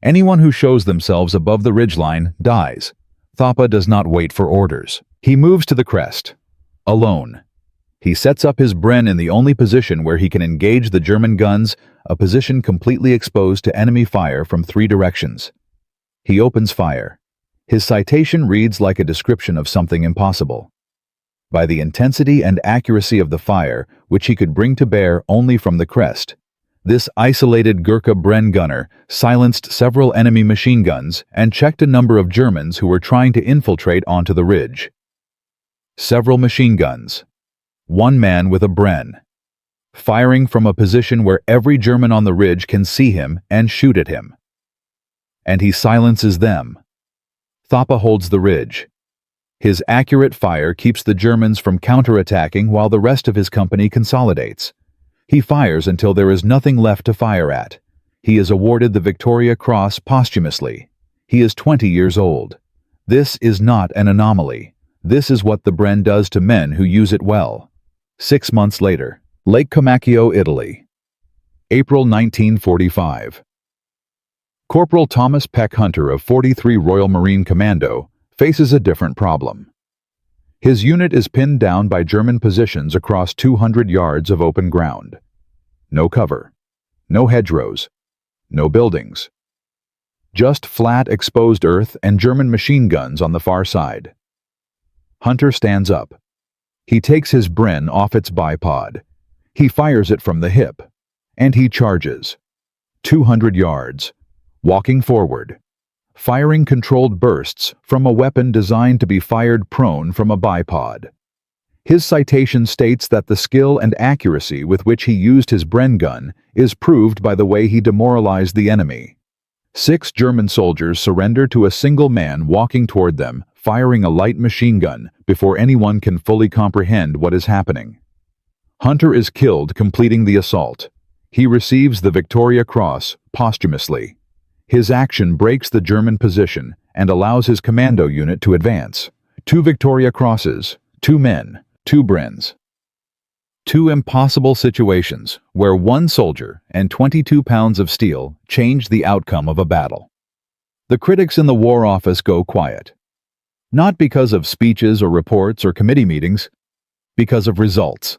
Anyone who shows themselves above the ridgeline dies. Thapa does not wait for orders. He moves to the crest, alone. He sets up his Bren in the only position where he can engage the German guns, a position completely exposed to enemy fire from 3 directions. He opens fire. His citation reads like a description of something impossible. By the intensity and accuracy of the fire, which he could bring to bear only from the crest, this isolated Gurkha Bren gunner silenced several enemy machine guns and checked a number of Germans who were trying to infiltrate onto the ridge. Several machine guns. 1 man with a Bren. Firing from a position where every German on the ridge can see him and shoot at him. And he silences them. Thapa holds the ridge. His accurate fire keeps the Germans from counterattacking while the rest of his company consolidates. He fires until there is nothing left to fire at. He is awarded the Victoria Cross posthumously. He is 20 years old. This is not an anomaly. This is what the Bren does to men who use it well. 6 months later, Lake Comacchio, Italy. April 1945. Corporal Thomas Peck Hunter of 43 Royal Marine Commando faces a different problem. His unit is pinned down by German positions across 200 yards of open ground. No cover, no hedgerows, no buildings. Just flat, exposed earth and German machine guns on the far side. Hunter stands up. He takes his Bren off its bipod. He fires it from the hip. And he charges. 200 yards. Walking forward. Firing controlled bursts from a weapon designed to be fired prone from a bipod. His citation states that the skill and accuracy with which he used his Bren gun is proved by the way he demoralized the enemy. 6 German soldiers surrender to a single man walking toward them, firing a light machine gun before anyone can fully comprehend what is happening. Hunter is killed completing the assault. He receives the Victoria Cross posthumously. His action breaks the German position and allows his commando unit to advance. 2 Victoria Crosses, 2 men, 2 Brens. 2 impossible situations where 1 soldier and 22 pounds of steel changed the outcome of a battle. The critics in the War Office go quiet. Not because of speeches or reports or committee meetings, because of results.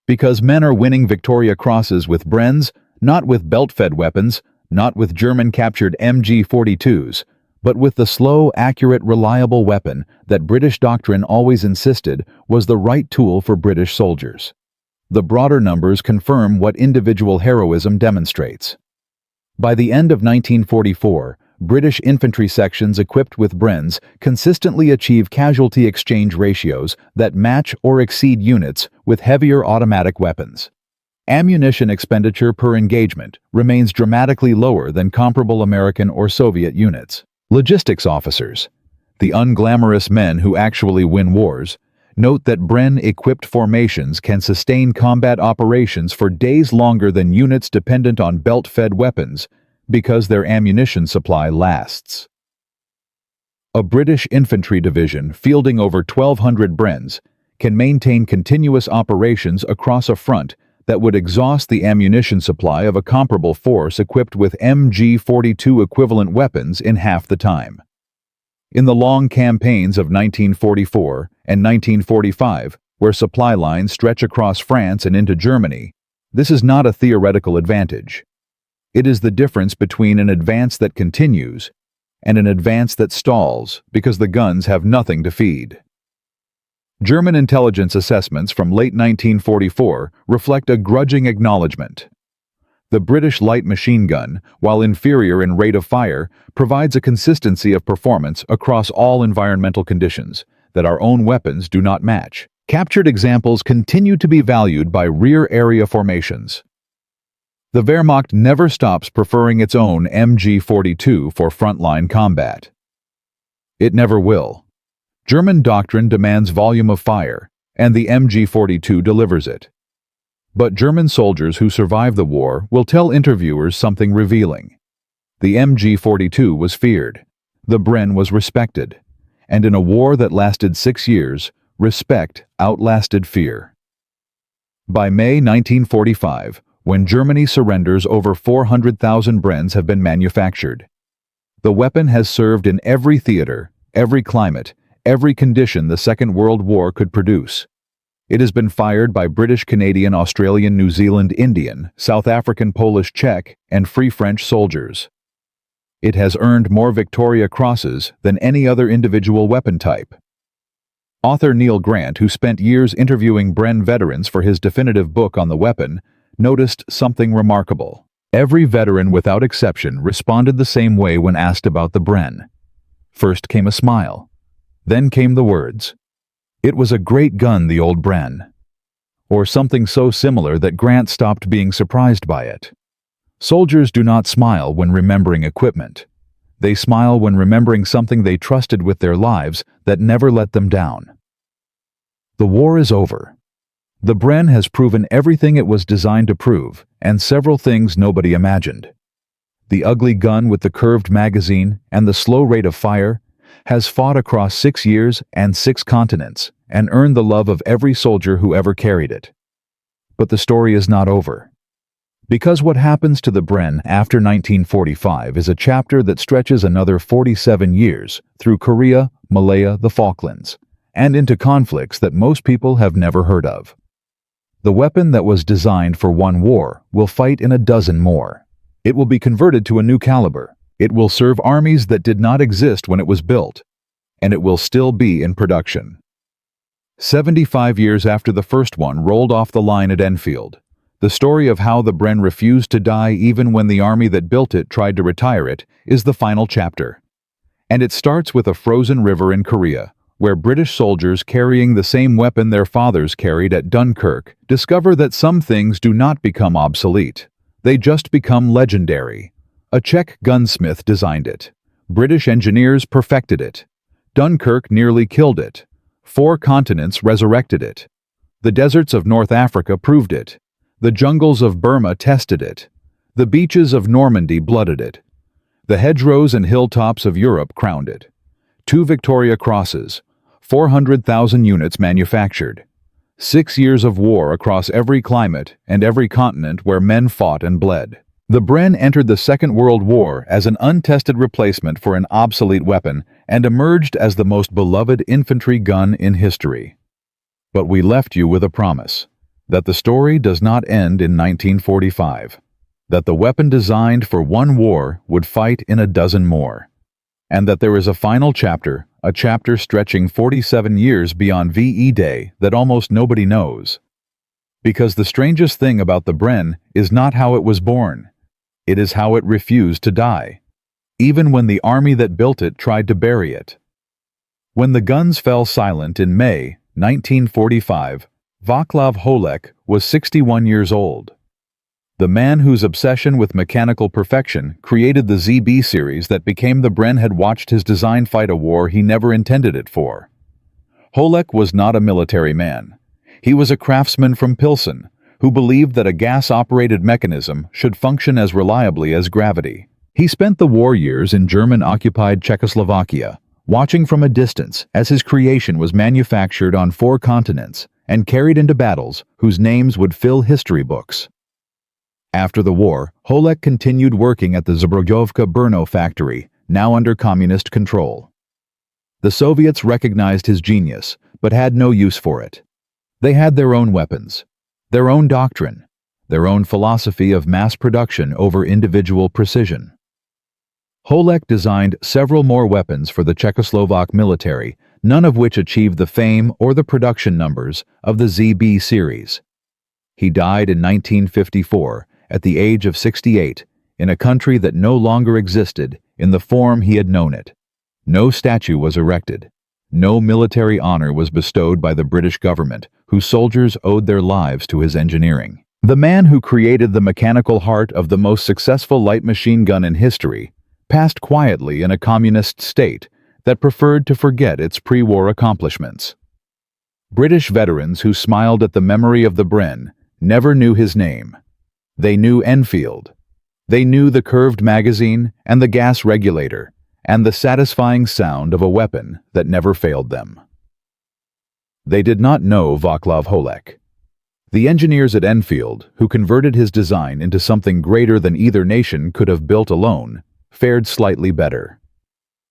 Because men are winning Victoria Crosses with Brens, not with belt-fed weapons, not with German-captured MG42s, but with the slow, accurate, reliable weapon that British doctrine always insisted was the right tool for British soldiers. The broader numbers confirm what individual heroism demonstrates. By the end of 1944, British infantry sections equipped with Brens consistently achieve casualty exchange ratios that match or exceed units with heavier automatic weapons. Ammunition expenditure per engagement remains dramatically lower than comparable American or Soviet units. Logistics officers, the unglamorous men who actually win wars, note that Bren-equipped formations can sustain combat operations for days longer than units dependent on belt-fed weapons because their ammunition supply lasts. A British infantry division fielding over 1,200 Brens can maintain continuous operations across a front that would exhaust the ammunition supply of a comparable force equipped with MG-42 equivalent weapons in half the time. In the long campaigns of 1944 and 1945, where supply lines stretch across France and into Germany, this is not a theoretical advantage. It is the difference between an advance that continues and an advance that stalls because the guns have nothing to feed. German intelligence assessments from late 1944 reflect a grudging acknowledgement. The British light machine gun, while inferior in rate of fire, provides a consistency of performance across all environmental conditions that our own weapons do not match. Captured examples continue to be valued by rear area formations. The Wehrmacht never stops preferring its own MG-42 for frontline combat. It never will. German doctrine demands volume of fire, and the MG-42 delivers it. But German soldiers who survive the war will tell interviewers something revealing. The MG-42 was feared, the Bren was respected, and in a war that lasted 6 years, respect outlasted fear. By May 1945, when Germany surrenders, over 400,000 Brens have been manufactured. The weapon has served in every theater, every climate, every condition the Second World War could produce. It has been fired by British, Canadian, Australian, New Zealand, Indian, South African, Polish, Czech, and Free French soldiers. It has earned more Victoria Crosses than any other individual weapon type. Author Neil Grant, who spent years interviewing Bren veterans for his definitive book on the weapon, noticed something remarkable. Every veteran without exception responded the same way when asked about the Bren. First came a smile. Then came the words, "It was a great gun, the old Bren," or something so similar that Grant stopped being surprised by it. Soldiers do not smile when remembering equipment. They smile when remembering something they trusted with their lives that never let them down. The war is over. The Bren has proven everything it was designed to prove, and several things nobody imagined. The ugly gun with the curved magazine and the slow rate of fire has fought across 6 years and 6 continents and earned the love of every soldier who ever carried it. But the story is not over. Because what happens to the Bren after 1945 is a chapter that stretches another 47 years through Korea, Malaya, the Falklands, and into conflicts that most people have never heard of. The weapon that was designed for one war will fight in a dozen more. It will be converted to a new caliber. It will serve armies that did not exist when it was built, and it will still be in production. 75 years after the first one rolled off the line at Enfield, the story of how the Bren refused to die even when the army that built it tried to retire it is the final chapter. And it starts with a frozen river in Korea, where British soldiers carrying the same weapon their fathers carried at Dunkirk discover that some things do not become obsolete. They just become legendary. A Czech gunsmith designed it. British engineers perfected it. Dunkirk nearly killed it. 4 continents resurrected it. The deserts of North Africa proved it. The jungles of Burma tested it. The beaches of Normandy blooded it. The hedgerows and hilltops of Europe crowned it. 2 Victoria Crosses, 400,000 units manufactured. 6 years of war across every climate and every continent where men fought and bled. The Bren entered the Second World War as an untested replacement for an obsolete weapon and emerged as the most beloved infantry gun in history. But we left you with a promise, that the story does not end in 1945, that the weapon designed for one war would fight in a dozen more, and that there is a final chapter, a chapter stretching 47 years beyond VE Day that almost nobody knows. Because the strangest thing about the Bren is not how it was born. It is how it refused to die. even when the army that built it tried to bury it. When the guns fell silent in May 1945, Václav Holek was 61 years old. The man whose obsession with mechanical perfection created the ZB series that became the Bren had watched his design fight a war he never intended it for. Holek was not a military man. He was a craftsman from Pilsen who believed that a gas-operated mechanism should function as reliably as gravity. He spent the war years in German-occupied Czechoslovakia, watching from a distance as his creation was manufactured on 4 continents and carried into battles whose names would fill history books. After the war, Holek continued working at the Zbrojovka Brno factory, now under communist control. The Soviets recognized his genius, but had no use for it. They had their own weapons, their own doctrine, their own philosophy of mass production over individual precision. Holek designed several more weapons for the Czechoslovak military, none of which achieved the fame or the production numbers of the ZB series. He died in 1954 at the age of 68 in a country that no longer existed in the form he had known it. No statue was erected. No military honor was bestowed by the British government, whose soldiers owed their lives to his engineering. The man who created the mechanical heart of the most successful light machine gun in history passed quietly in a communist state that preferred to forget its pre-war accomplishments. British veterans who smiled at the memory of the Bren never knew his name. They knew Enfield. They knew the curved magazine and the gas regulator and the satisfying sound of a weapon that never failed them. They did not know Václav Holek. The engineers at Enfield, who converted his design into something greater than either nation could have built alone, fared slightly better.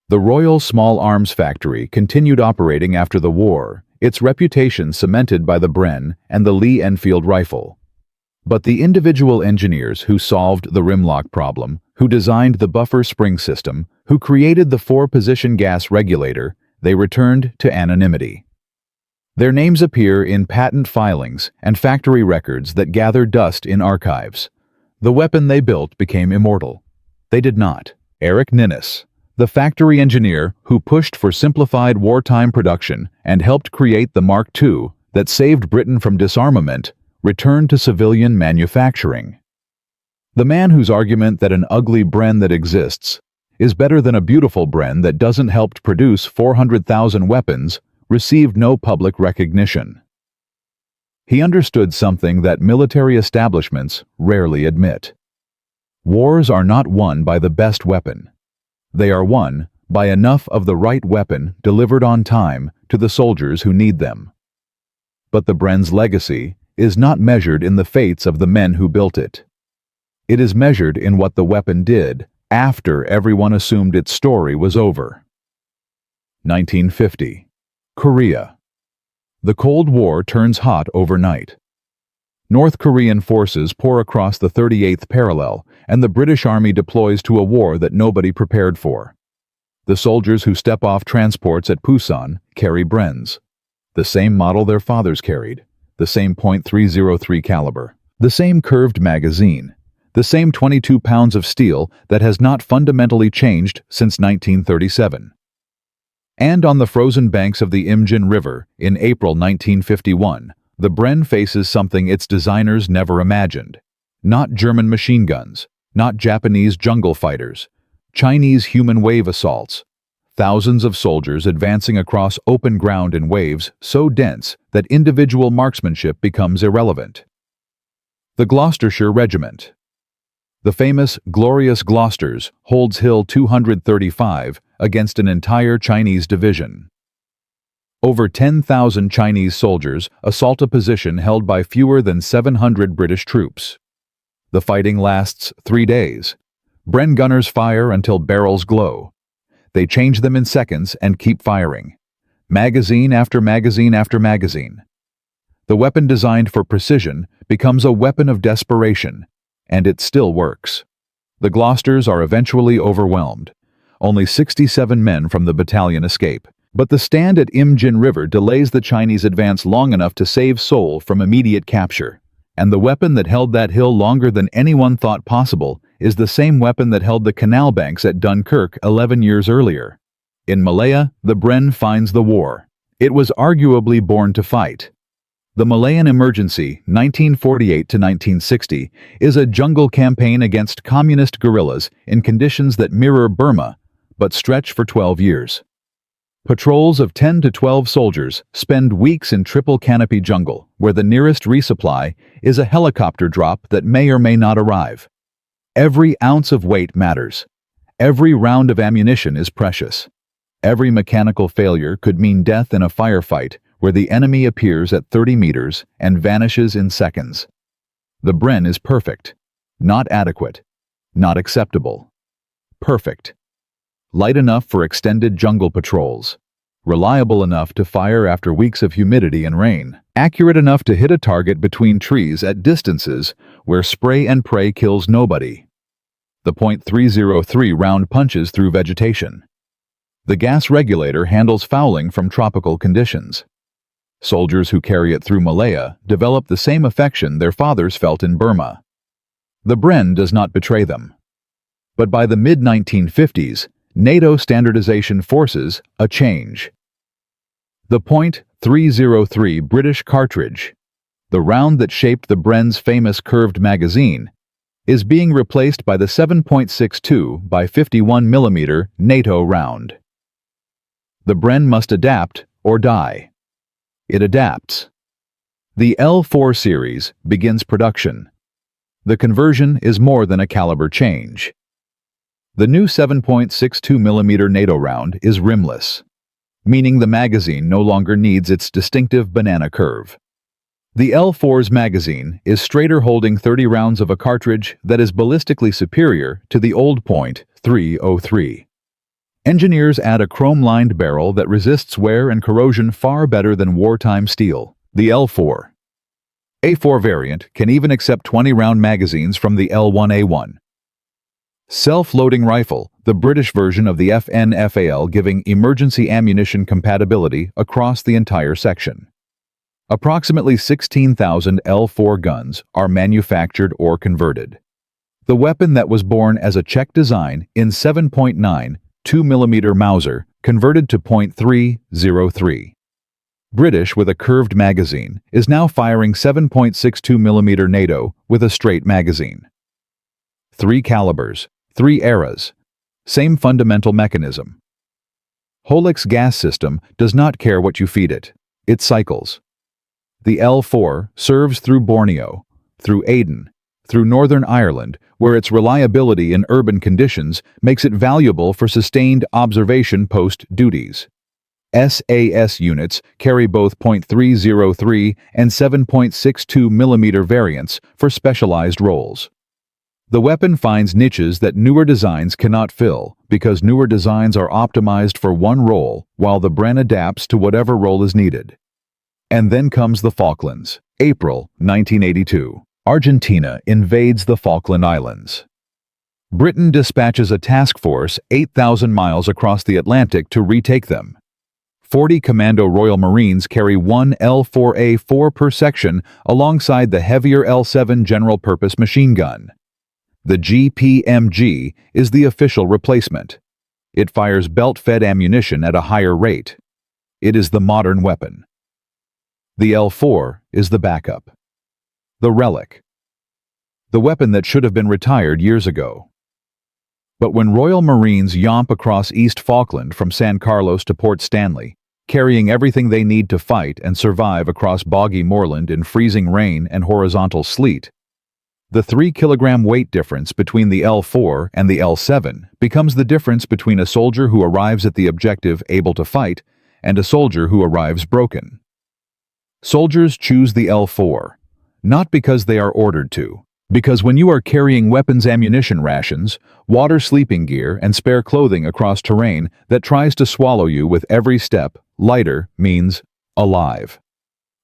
The Royal Small Arms Factory continued operating after the war, its reputation cemented by the Bren and the Lee Enfield rifle. But the individual engineers who solved the rimlock problem, who designed the buffer spring system, who created the 4-position gas regulator, they returned to anonymity. Their names appear in patent filings and factory records that gather dust in archives. The weapon they built became immortal. They did not. Eric Ninnis, the factory engineer who pushed for simplified wartime production and helped create the Mark II that saved Britain from disarmament, returned to civilian manufacturing. The man whose argument that an ugly Bren that exists is better than a beautiful Bren that doesn't help produce 400,000 weapons received no public recognition. He understood something that military establishments rarely admit. Wars are not won by the best weapon. They are won by enough of the right weapon delivered on time to the soldiers who need them. But the Bren's legacy is not measured in the fates of the men who built it. It is measured in what the weapon did after everyone assumed its story was over. 1950. Korea. The Cold War turns hot overnight. North Korean forces pour across the 38th parallel, and the British Army deploys to a war that nobody prepared for. The soldiers who step off transports at Pusan carry Brens, the same model their fathers carried, the same .303 caliber, the same curved magazine, the same 22 pounds of steel that has not fundamentally changed since 1937. And on the frozen banks of the Imjin River in April 1951, the Bren faces something its designers never imagined. Not German machine guns, not Japanese jungle fighters, Chinese human wave assaults. Thousands of soldiers advancing across open ground in waves so dense that individual marksmanship becomes irrelevant. The Gloucestershire Regiment. The famous Glorious Gloucesters holds Hill 235 against an entire Chinese division. Over 10,000 Chinese soldiers assault a position held by fewer than 700 British troops. The fighting lasts 3 days. Bren gunners fire until barrels glow. They change them in seconds and keep firing. Magazine after magazine after magazine. The weapon designed for precision becomes a weapon of desperation, and it still works. The Gloucesters are eventually overwhelmed. Only 67 men from the battalion escape. But the stand at Imjin River delays the Chinese advance long enough to save Seoul from immediate capture. And the weapon that held that hill longer than anyone thought possible is the same weapon that held the canal banks at Dunkirk 11 years earlier. In Malaya, the Bren finds the war. It was arguably born to fight. The Malayan Emergency, 1948 to 1960, is a jungle campaign against communist guerrillas in conditions that mirror Burma, but stretch for 12 years. Patrols of 10 to 12 soldiers spend weeks in triple canopy jungle, where the nearest resupply is a helicopter drop that may or may not arrive. Every ounce of weight matters. Every round of ammunition is precious. Every mechanical failure could mean death in a firefight where the enemy appears at 30 meters and vanishes in seconds. The Bren is perfect. Not adequate. Not acceptable. Perfect. Light enough for extended jungle patrols. Reliable enough to fire after weeks of humidity and rain. Accurate enough to hit a target between trees at distances where spray and pray kills nobody. The .303 round punches through vegetation. The gas regulator handles fouling from tropical conditions. Soldiers who carry it through Malaya develop the same affection their fathers felt in Burma. The Bren does not betray them. But by the mid-1950s, NATO standardization forces a change. The .303 British cartridge, the round that shaped the Bren's famous curved magazine, is being replaced by the 7.62 by 51 mm NATO round. The Bren must adapt or die. It adapts. The L4 series begins production. The conversion is more than a caliber change. The new 7.62 mm NATO round is rimless, meaning the magazine no longer needs its distinctive banana curve. The L4's magazine is straighter, holding 30 rounds of a cartridge that is ballistically superior to the old .303. Engineers add a chrome-lined barrel that resists wear and corrosion far better than wartime steel. The L4. A4 variant can even accept 20-round magazines from the L1A1. Self-loading rifle, the British version of the FNFAL, giving emergency ammunition compatibility across the entire section. Approximately 16,000 L4 guns are manufactured or converted. The weapon that was born as a Czech design in 7.9 2mm Mauser converted to .303. British with a curved magazine is now firing 7.62mm NATO with a straight magazine. 3 calibers, 3 eras. Same fundamental mechanism. Holik's gas system does not care what you feed it. It cycles. The L4 serves through Borneo, through Aden, through Northern Ireland, where its reliability in urban conditions makes it valuable for sustained observation post duties. SAS units carry both .303 and 7.62mm variants for specialized roles. The weapon finds niches that newer designs cannot fill because newer designs are optimized for one role while the Bren adapts to whatever role is needed. And then comes the Falklands. April 1982. Argentina invades the Falkland Islands. Britain dispatches a task force 8,000 miles across the Atlantic to retake them. 40 Commando Royal Marines carry one L4A4 per section alongside the heavier L7 general-purpose machine gun. The GPMG is the official replacement. It fires belt-fed ammunition at a higher rate. It is the modern weapon. The L4 is the backup. The relic. The weapon that should have been retired years ago. But when Royal Marines yomp across East Falkland from San Carlos to Port Stanley, carrying everything they need to fight and survive across boggy moorland in freezing rain and horizontal sleet, the 3-kilogram weight difference between the L4 and the L7 becomes the difference between a soldier who arrives at the objective able to fight and a soldier who arrives broken. Soldiers choose the L4, not because they are ordered to, because when you are carrying weapons ammunition rations, water sleeping gear, and spare clothing across terrain that tries to swallow you with every step, lighter means alive.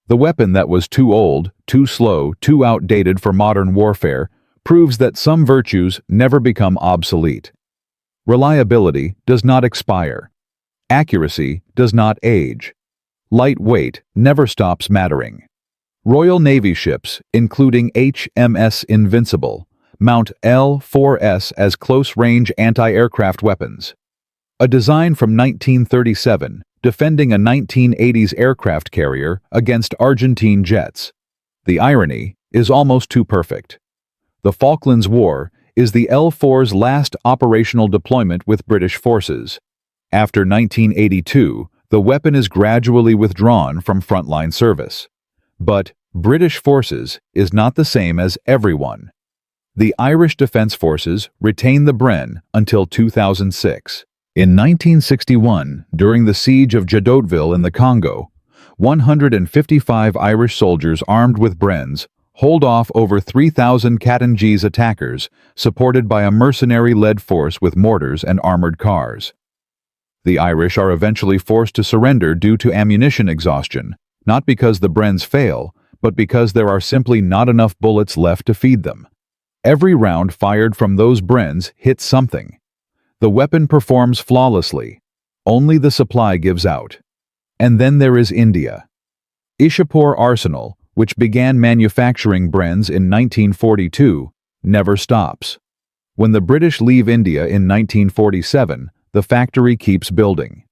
The weapon that was too old, too slow, too outdated for modern warfare proves that some virtues never become obsolete. Reliability does not expire. Accuracy does not age. Lightweight never stops mattering. Royal Navy ships, including HMS Invincible, mount L-4S as close-range anti-aircraft weapons. A design from 1937, defending a 1980s aircraft carrier against Argentine jets. The irony is almost too perfect. The Falklands War is the L-4's last operational deployment with British forces. After 1982, the weapon is gradually withdrawn from frontline service. But British forces is not the same as everyone. The Irish Defence Forces retained the Bren until 2006. In 1961, during the siege of Jadotville in the Congo, 155 Irish soldiers armed with Brens hold off over 3,000 Katangese attackers, supported by a mercenary-led force with mortars and armored cars. The Irish are eventually forced to surrender due to ammunition exhaustion, not because the Brens fail, but because there are simply not enough bullets left to feed them. Every round fired from those Brens hits something. The weapon performs flawlessly. Only the supply gives out. And then there is India. Ishapur Arsenal, which began manufacturing Brens in 1942, never stops. When the British leave India in 1947, the factory keeps building.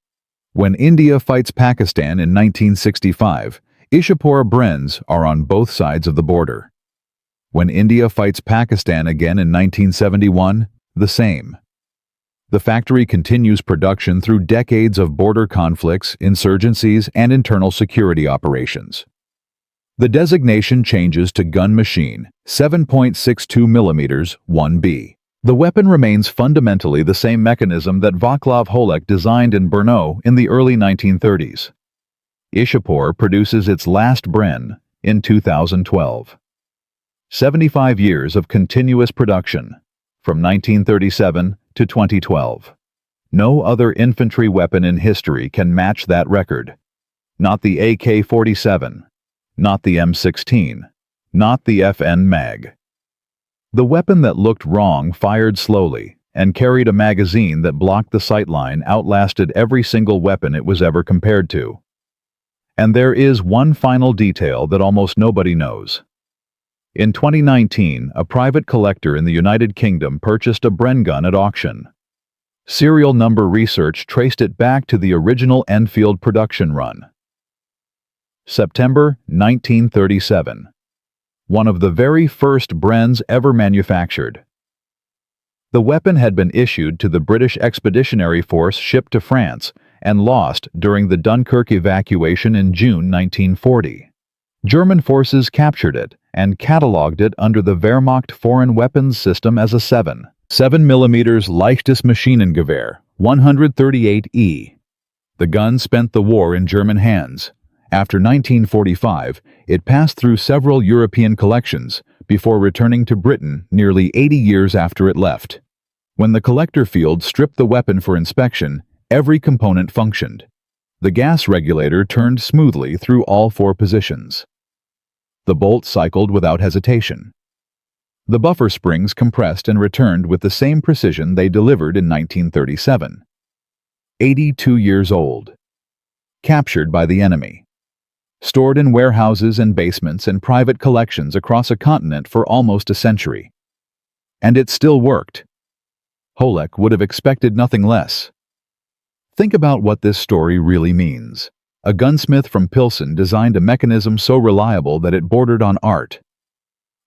When India fights Pakistan in 1965, Ishapur Brens are on both sides of the border. When India fights Pakistan again in 1971, the same. The factory continues production through decades of border conflicts, insurgencies, and internal security operations. The designation changes to gun machine, 7.62 mm 1B. The weapon remains fundamentally the same mechanism that Václav Holek designed in Brno in the early 1930s. Ishapur produces its last Bren in 2012. 75 years of continuous production, from 1937 to 2012. No other infantry weapon in history can match that record. Not the AK-47, not the M16, not the FN Mag. The weapon that looked wrong fired slowly and carried a magazine that blocked the sightline outlasted every single weapon it was ever compared to. And there is one final detail that almost nobody knows. In 2019, a private collector in the United Kingdom purchased a Bren gun at auction. Serial number research traced it back to the original Enfield production run. September 1937. One of the very first Brens ever manufactured. The weapon had been issued to the British Expeditionary Force shipped to France and lost during the Dunkirk evacuation in June 1940. German forces captured it and catalogued it under the Wehrmacht Foreign Weapons System as a 7 mm Leichtes Maschinengewehr 138E. The gun spent the war in German hands. After 1945, it passed through several European collections before returning to Britain nearly 80 years after it left. When the collector field stripped the weapon for inspection, every component functioned. The gas regulator turned smoothly through all 4 positions. The bolt cycled without hesitation. The buffer springs compressed and returned with the same precision they delivered in 1937. 82 years old. Captured by the enemy. Stored in warehouses and basements and private collections across a continent for almost a century. And it still worked. Holek would have expected nothing less. Think about what this story really means. A gunsmith from Pilsen designed a mechanism so reliable that it bordered on art.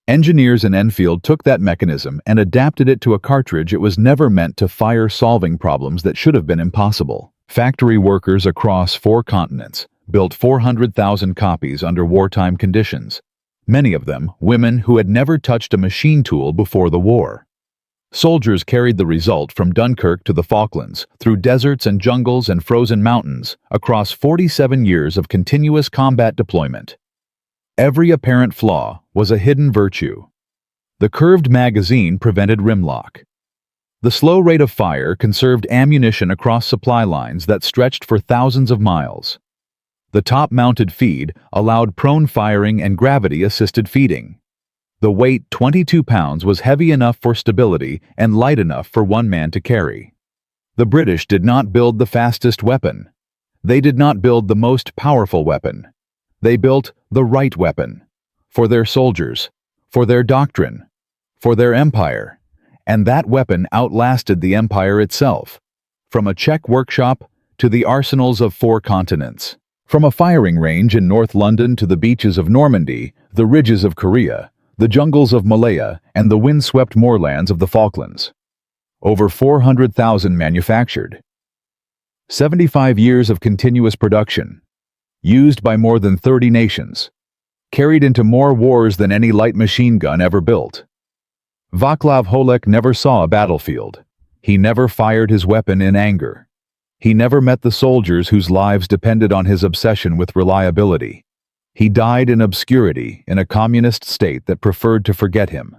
Engineers in Enfield took that mechanism and adapted it to a cartridge it was never meant to fire, solving problems that should have been impossible. Factory workers across 4 continents built 400,000 copies under wartime conditions, many of them women who had never touched a machine tool before the war. Soldiers carried the result from Dunkirk to the Falklands, through deserts and jungles and frozen mountains, across 47 years of continuous combat deployment. Every apparent flaw was a hidden virtue. The curved magazine prevented rimlock. The slow rate of fire conserved ammunition across supply lines that stretched for thousands of miles. The top-mounted feed allowed prone firing and gravity-assisted feeding. The weight, 22 pounds, was heavy enough for stability and light enough for one man to carry. The British did not build the fastest weapon. They did not build the most powerful weapon. They built the right weapon. For their soldiers, for their doctrine, for their empire. And that weapon outlasted the empire itself, from a Czech workshop to the arsenals of 4 continents. From a firing range in North London to the beaches of Normandy, the ridges of Korea, the jungles of Malaya, and the windswept moorlands of the Falklands. Over 400,000 manufactured. 75 years of continuous production. Used by more than 30 nations. Carried into more wars than any light machine gun ever built. Václav Holek never saw a battlefield. He never fired his weapon in anger. He never met the soldiers whose lives depended on his obsession with reliability. He died in obscurity in a communist state that preferred to forget him.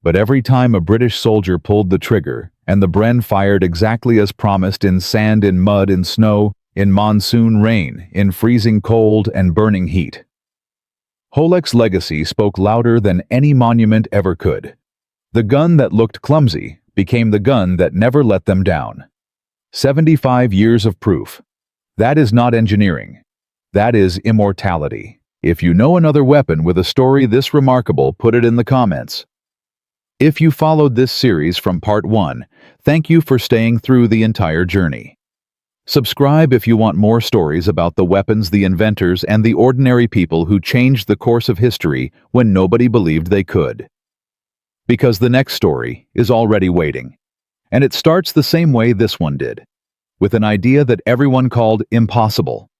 But every time a British soldier pulled the trigger, and the Bren fired exactly as promised in sand, in mud, in snow, in monsoon rain, in freezing cold and burning heat. Holek's legacy spoke louder than any monument ever could. The gun that looked clumsy became the gun that never let them down. 75 years of proof. That is not engineering. That is immortality. If you know another weapon with a story this remarkable, put it in the comments. If you followed this series from part 1, thank you for staying through the entire journey. Subscribe if you want more stories about the weapons, the inventors, and the ordinary people who changed the course of history when nobody believed they could. Because the next story is already waiting. And it starts the same way this one did, with an idea that everyone called impossible.